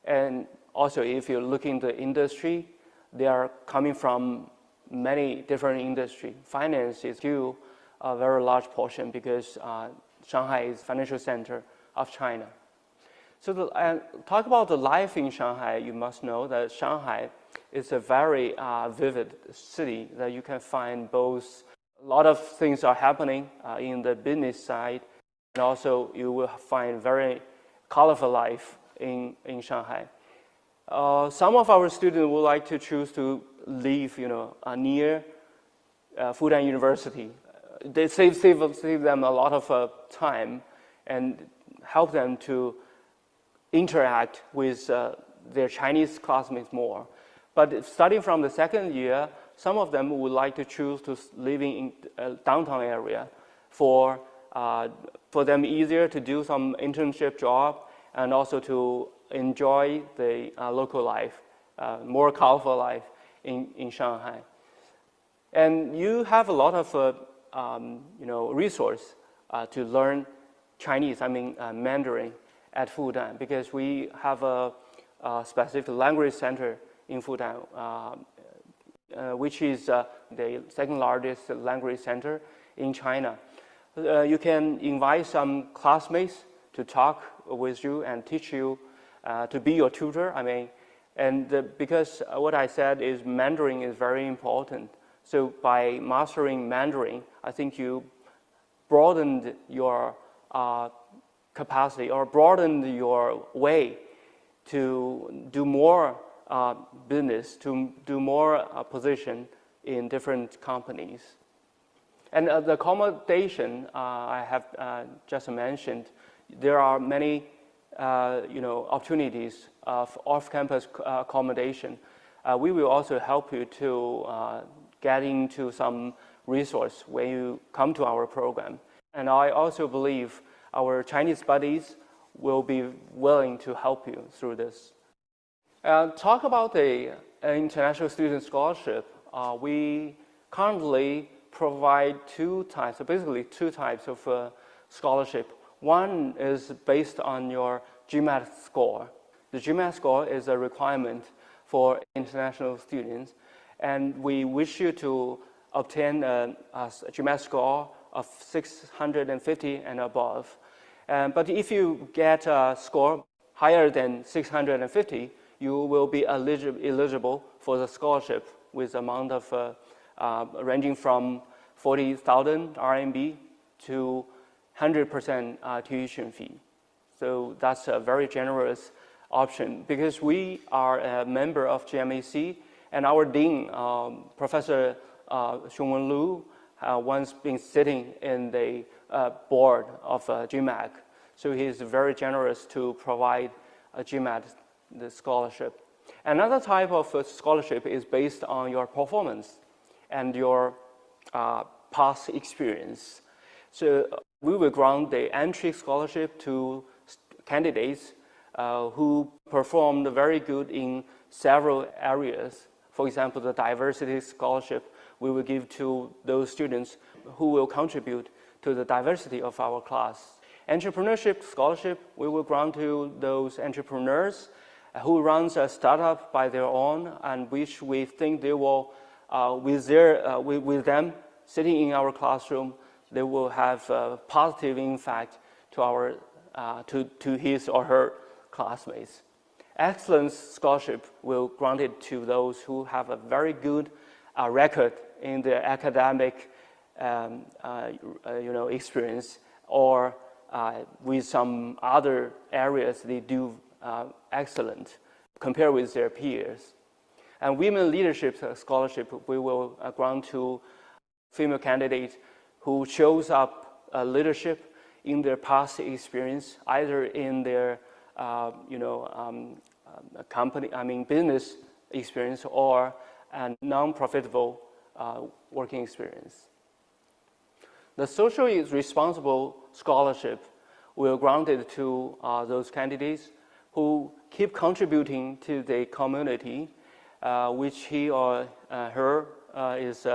And also, if you look into the industry, they are coming from many different industries. Finance is still a very large portion because Shanghai is financial center of China. So talk about the life in Shanghai, you must know that Shanghai is a very vivid city that you can find both a lot of things are happening in the business side, and also you will find very colorful life in Shanghai. Some of our students would like to choose to live, near Fudan University. They save them a lot of time and help them to interact with their Chinese classmates more. But starting from the second year, some of them would like to choose to live in downtown area for them easier to do some internship job and also to enjoy the local life, more colorful life in Shanghai. And you have a lot of resource to learn Chinese, Mandarin at Fudan, because we have a specific language center in Fudan, which is the second largest language center in China. You can invite some classmates to talk with you and teach you, to be your tutor. Because what I said is Mandarin is very important. So by mastering Mandarin, I think you broadened your capacity or broadened your way to do more business, to do more position in different companies. And the accommodation I have just mentioned, there are many opportunities of off-campus accommodation. We will also help you to get into some resource when you come to our program. And I also believe our Chinese buddies will be willing to help you through this. Talk about the international student scholarship. We currently provide two types of scholarship. One is based on your GMAT score. The GMAT score is a requirement for international students, and we wish you to obtain a GMAT score of 650 and above. But if you get a score higher than 650, you will be eligible for the scholarship with amount of ranging from 40,000 RMB to 100% tuition fee. So that's a very generous option because we are a member of GMAC, and our dean, Professor Xiongwen Lu, once been sitting in the board of GMAC. So he is very generous to provide a GMAT the scholarship. Another type of scholarship is based on your performance and your past experience. So we will grant the entry scholarship to candidates who performed very good in several areas. For example, the diversity scholarship we will give to those students who will contribute to the diversity of our class. Entrepreneurship scholarship we will grant to those entrepreneurs who runs a startup by their own, and which we think they will, with them sitting in our classroom, they will have a positive impact to our to his or her classmates. Excellence scholarship will grant it to those who have a very good record in their academic experience, or with some other areas they do excellent compared with their peers. And women leadership scholarship we will grant to female candidates who shows up leadership in their past experience, either in their business experience or a non-profitable working experience. The socially responsible scholarship will grant it to those candidates who keep contributing to the community which he or her is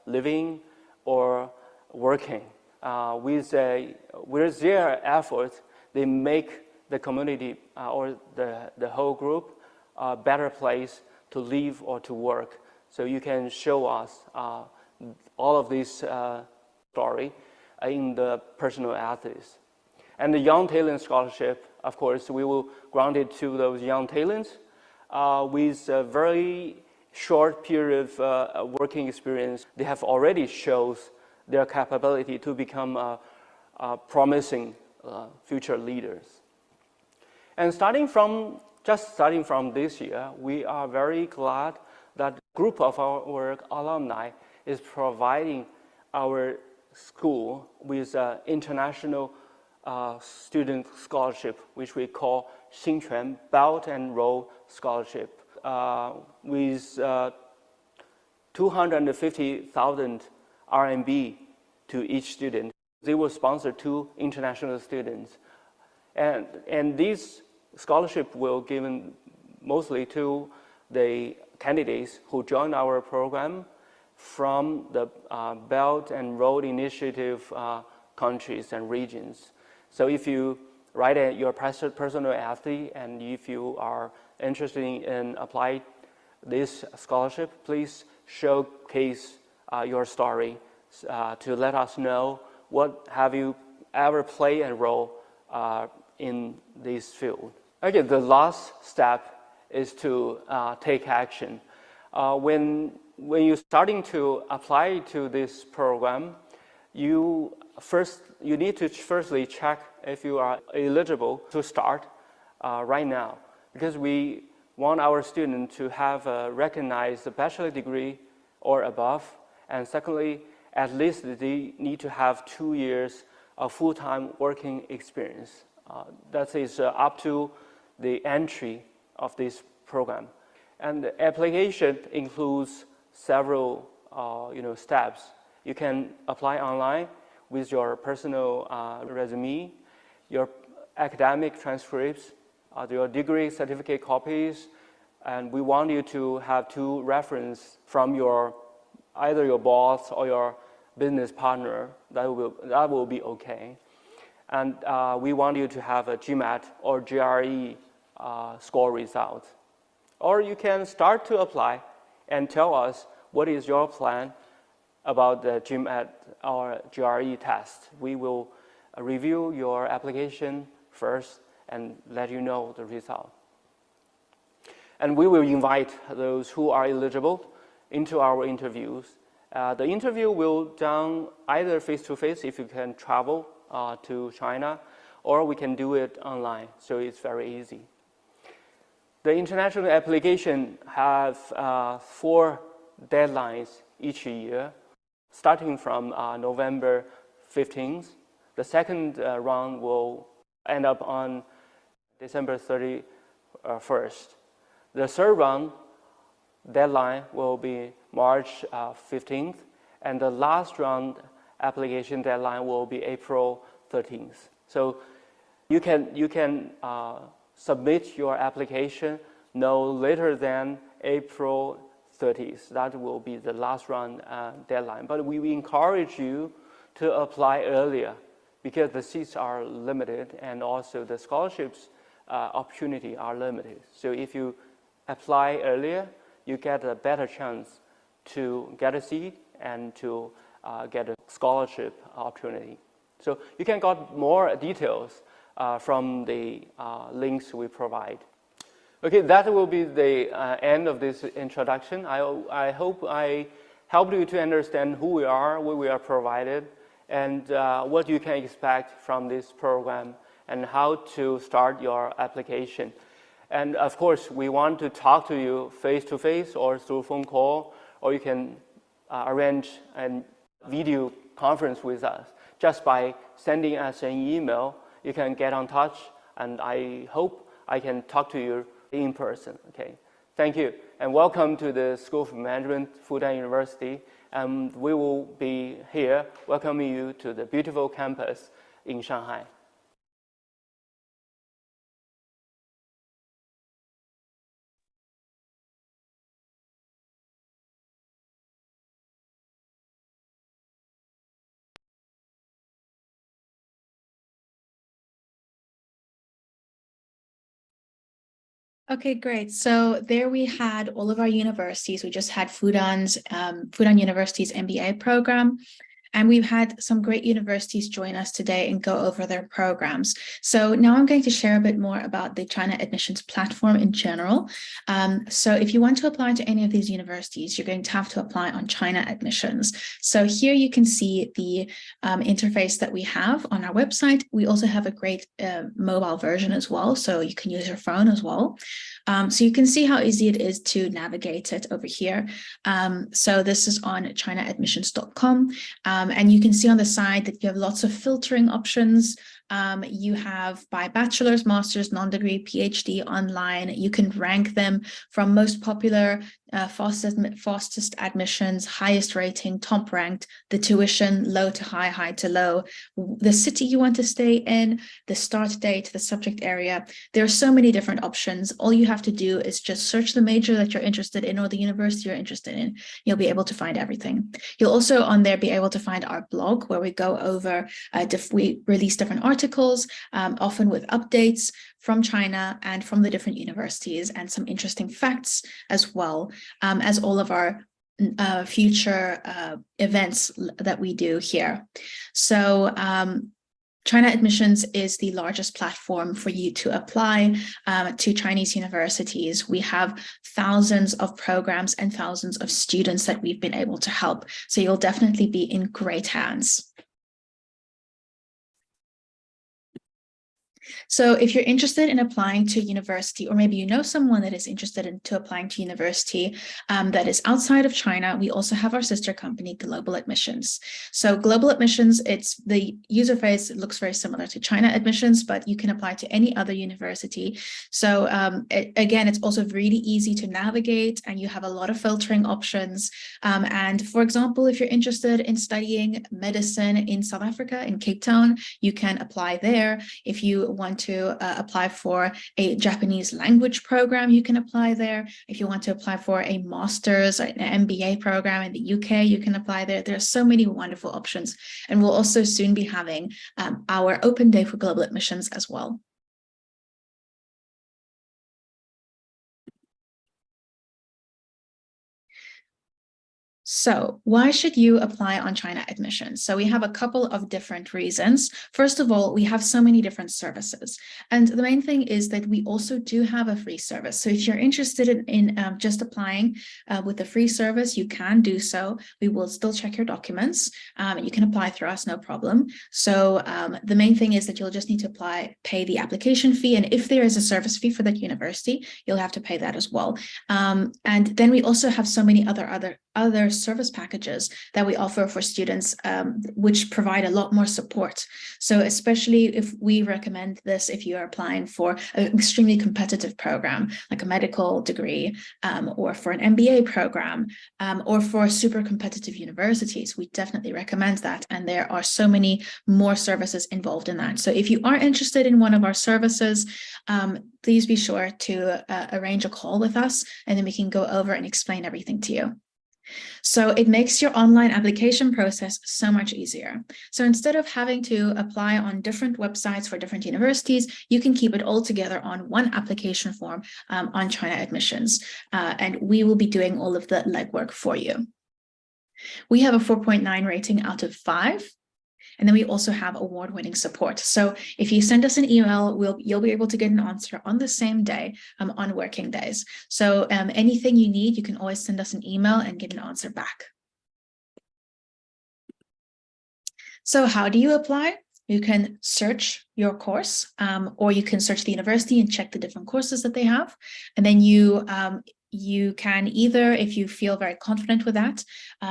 living or working. With their efforts, they make the community or the whole group a better place to live or to work. So you can show us all of this story in the personal essays. And the Young Talent Scholarship, of course, we will grant it to those young talents with a very short period of working experience. They have already shows their capability to become promising future leaders. And starting from this year, we are very glad that a group of our alumni is providing our school with international student scholarship, which we call Xinquan Belt and Road Scholarship, with 250,000 RMB to each student. They will sponsor 2 international students. And this scholarship will be given mostly to the candidates who join our program from the Belt and Road Initiative countries and regions. So if you write your personal essay and if you are interested in applying this scholarship, please showcase your story to let us know what have you ever played a role in this field. Okay, the last step is to take action. When you're starting to apply to this program, you need to firstly check if you are eligible to start right now, because we want our students to have a recognized bachelor degree or above, and secondly, at least they need to have 2 years of full-time working experience. That is up to the entry of this program. And the application includes several steps. You can apply online with your personal resume, your academic transcripts, your degree certificate copies, and we want you to have 2 references from either your boss or your business partner. That will be okay. And we want you to have a GMAT or GRE score result. Or you can start to apply and tell us what is your plan about the GMAT or GRE test. We will review your application first and let you know the result. And we will invite those who are eligible into our interviews. The interview will be done either face-to-face if you can travel to China, or we can do it online, so it's very easy. The international application has 4 deadlines each year, starting from November 15th. The second round will end up on December 31st. The third round deadline will be March 15th, and the last round application deadline will be April 13th. So you can submit your application no later than April 30th. That will be the last round deadline. But we encourage you to apply earlier because the seats are limited and also the scholarships opportunity are limited. So if you apply earlier, you get a better chance to get a seat and to get a scholarship opportunity. So you can get more details from the links we provide. Okay, that will be the end of this introduction. I hope I helped you to understand who we are, what we are provided, and what you can expect from this program and how to start your application. And of course, we want to talk to you face-to-face or through phone call, or you can arrange a video conference with us. Just by sending us an email, you can get in touch, and I hope I can talk to you in person. Okay, thank you, and welcome to the School of Management, Fudan University. And we will be here welcoming you to the beautiful campus in Shanghai. Okay, great. So there we had all of our universities. We just had Fudan University's MBA program. And we've had some great universities join us today and go over their programs. So now I'm going to share a bit more about the China admissions platform in general. So if you want to apply to any of these universities, you're going to have to apply on China admissions. So here you can see the interface that we have on our website. We also have a great mobile version as well, so you can use your phone as well. So you can see how easy it is to navigate it over here. So this is on chinaadmissions.com, and you can see on the side that you have lots of filtering options. You have by bachelor's, master's, non-degree, PhD online. You can rank them from most popular, fastest admissions, highest rating, top ranked, the tuition, low to high, high to low, the city you want to stay in, the start date, the subject area. There are so many different options. All you have to do is just search the major that you're interested in or the university you're interested in. You'll be able to find everything. You'll also on there be able to find our blog where we go over, we release different articles, often with updates from China and from the different universities and some interesting facts as well, as all of our future events that we do here. So China Admissions is the largest platform for you to apply to Chinese universities. We have thousands of programs and thousands of students that we've been able to help. So you'll definitely be in great hands. So if you're interested in applying to university, or maybe you know someone that is interested in applying to university that is outside of China, we also have our sister company, Global Admissions. So Global Admissions, it's the user face, it looks very similar to China Admissions, but you can apply to any other university. So again, it's also really easy to navigate and you have a lot of filtering options. And for example, if you're interested in studying medicine in South Africa, in Cape Town, you can apply there. If you want to apply for a Japanese language program, you can apply there. If you want to apply for a master's or an MBA program in the UK, you can apply there. There are so many wonderful options. And we'll also soon be having our open day for global admissions as well. So why should you apply on China Admissions? So we have a couple of different reasons. First of all, we have so many different services. And the main thing is that we also do have a free service. So if you're interested in just applying with a free service, you can do so. We will still check your documents. You can apply through us, no problem. So the main thing is that you'll just need to pay the application fee. And if there is a service fee for that university, you'll have to pay that as well. And then we also have so many other service packages that we offer for students, which provide a lot more support. So especially if we recommend this, if you are applying for an extremely competitive program, like a medical degree, or for an MBA program, or for super competitive universities, we definitely recommend that. And there are so many more services involved in that. So if you are interested in one of our services, please be sure to arrange a call with us, and then we can go over and explain everything to you. So it makes your online application process so much easier. So instead of having to apply on different websites for different universities, you can keep it all together on one application form on China Admissions. And we will be doing all of the legwork for you. We have a 4.9 rating out of 5. And then we also have award-winning support. So if you send us an email, you'll be able to get an answer on the same day on working days. So anything you need, you can always send us an email and get an answer back. So how do you apply? You can search your course, or you can search the university and check the different courses that they have. And then you can either, if you feel very confident with that,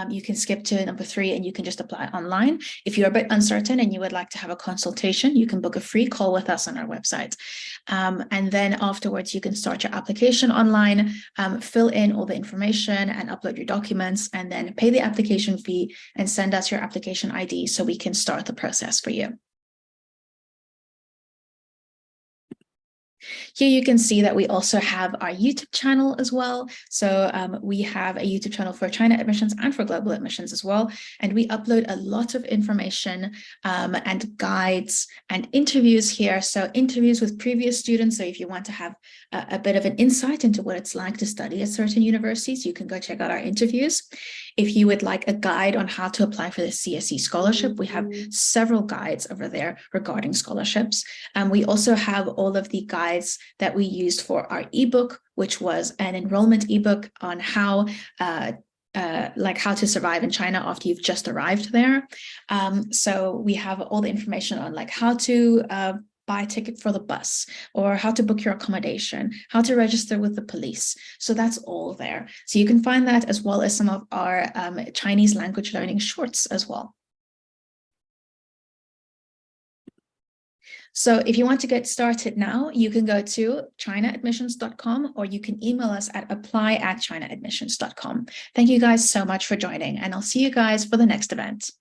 you can skip to number 3 and you can just apply online. If you're a bit uncertain and you would like to have a consultation, you can book a free call with us on our website. And then afterwards, you can start your application online, fill in all the information and upload your documents, and then pay the application fee and send us your application ID so we can start the process for you. Here you can see that we also have our YouTube channel as well. So we have a YouTube channel for China Admissions and for Global Admissions as well. And we upload a lot of information and guides and interviews here. So interviews with previous students. So if you want to have a bit of an insight into what it's like to study at certain universities, you can go check out our interviews. If you would like a guide on how to apply for the CSE scholarship, we have several guides over there regarding scholarships. We also have all of the guides that we used for our ebook, which was an enrollment ebook on how to survive in China after you've just arrived there. So we have all the information on how to buy a ticket for the bus, or how to book your accommodation, how to register with the police. So that's all there. So you can find that as well as some of our Chinese language learning shorts as well. So if you want to get started now, you can go to chinaadmissions.com, or you can email us at apply@chinaadmissions.com. Thank you guys so much for joining, and I'll see you guys for the next event.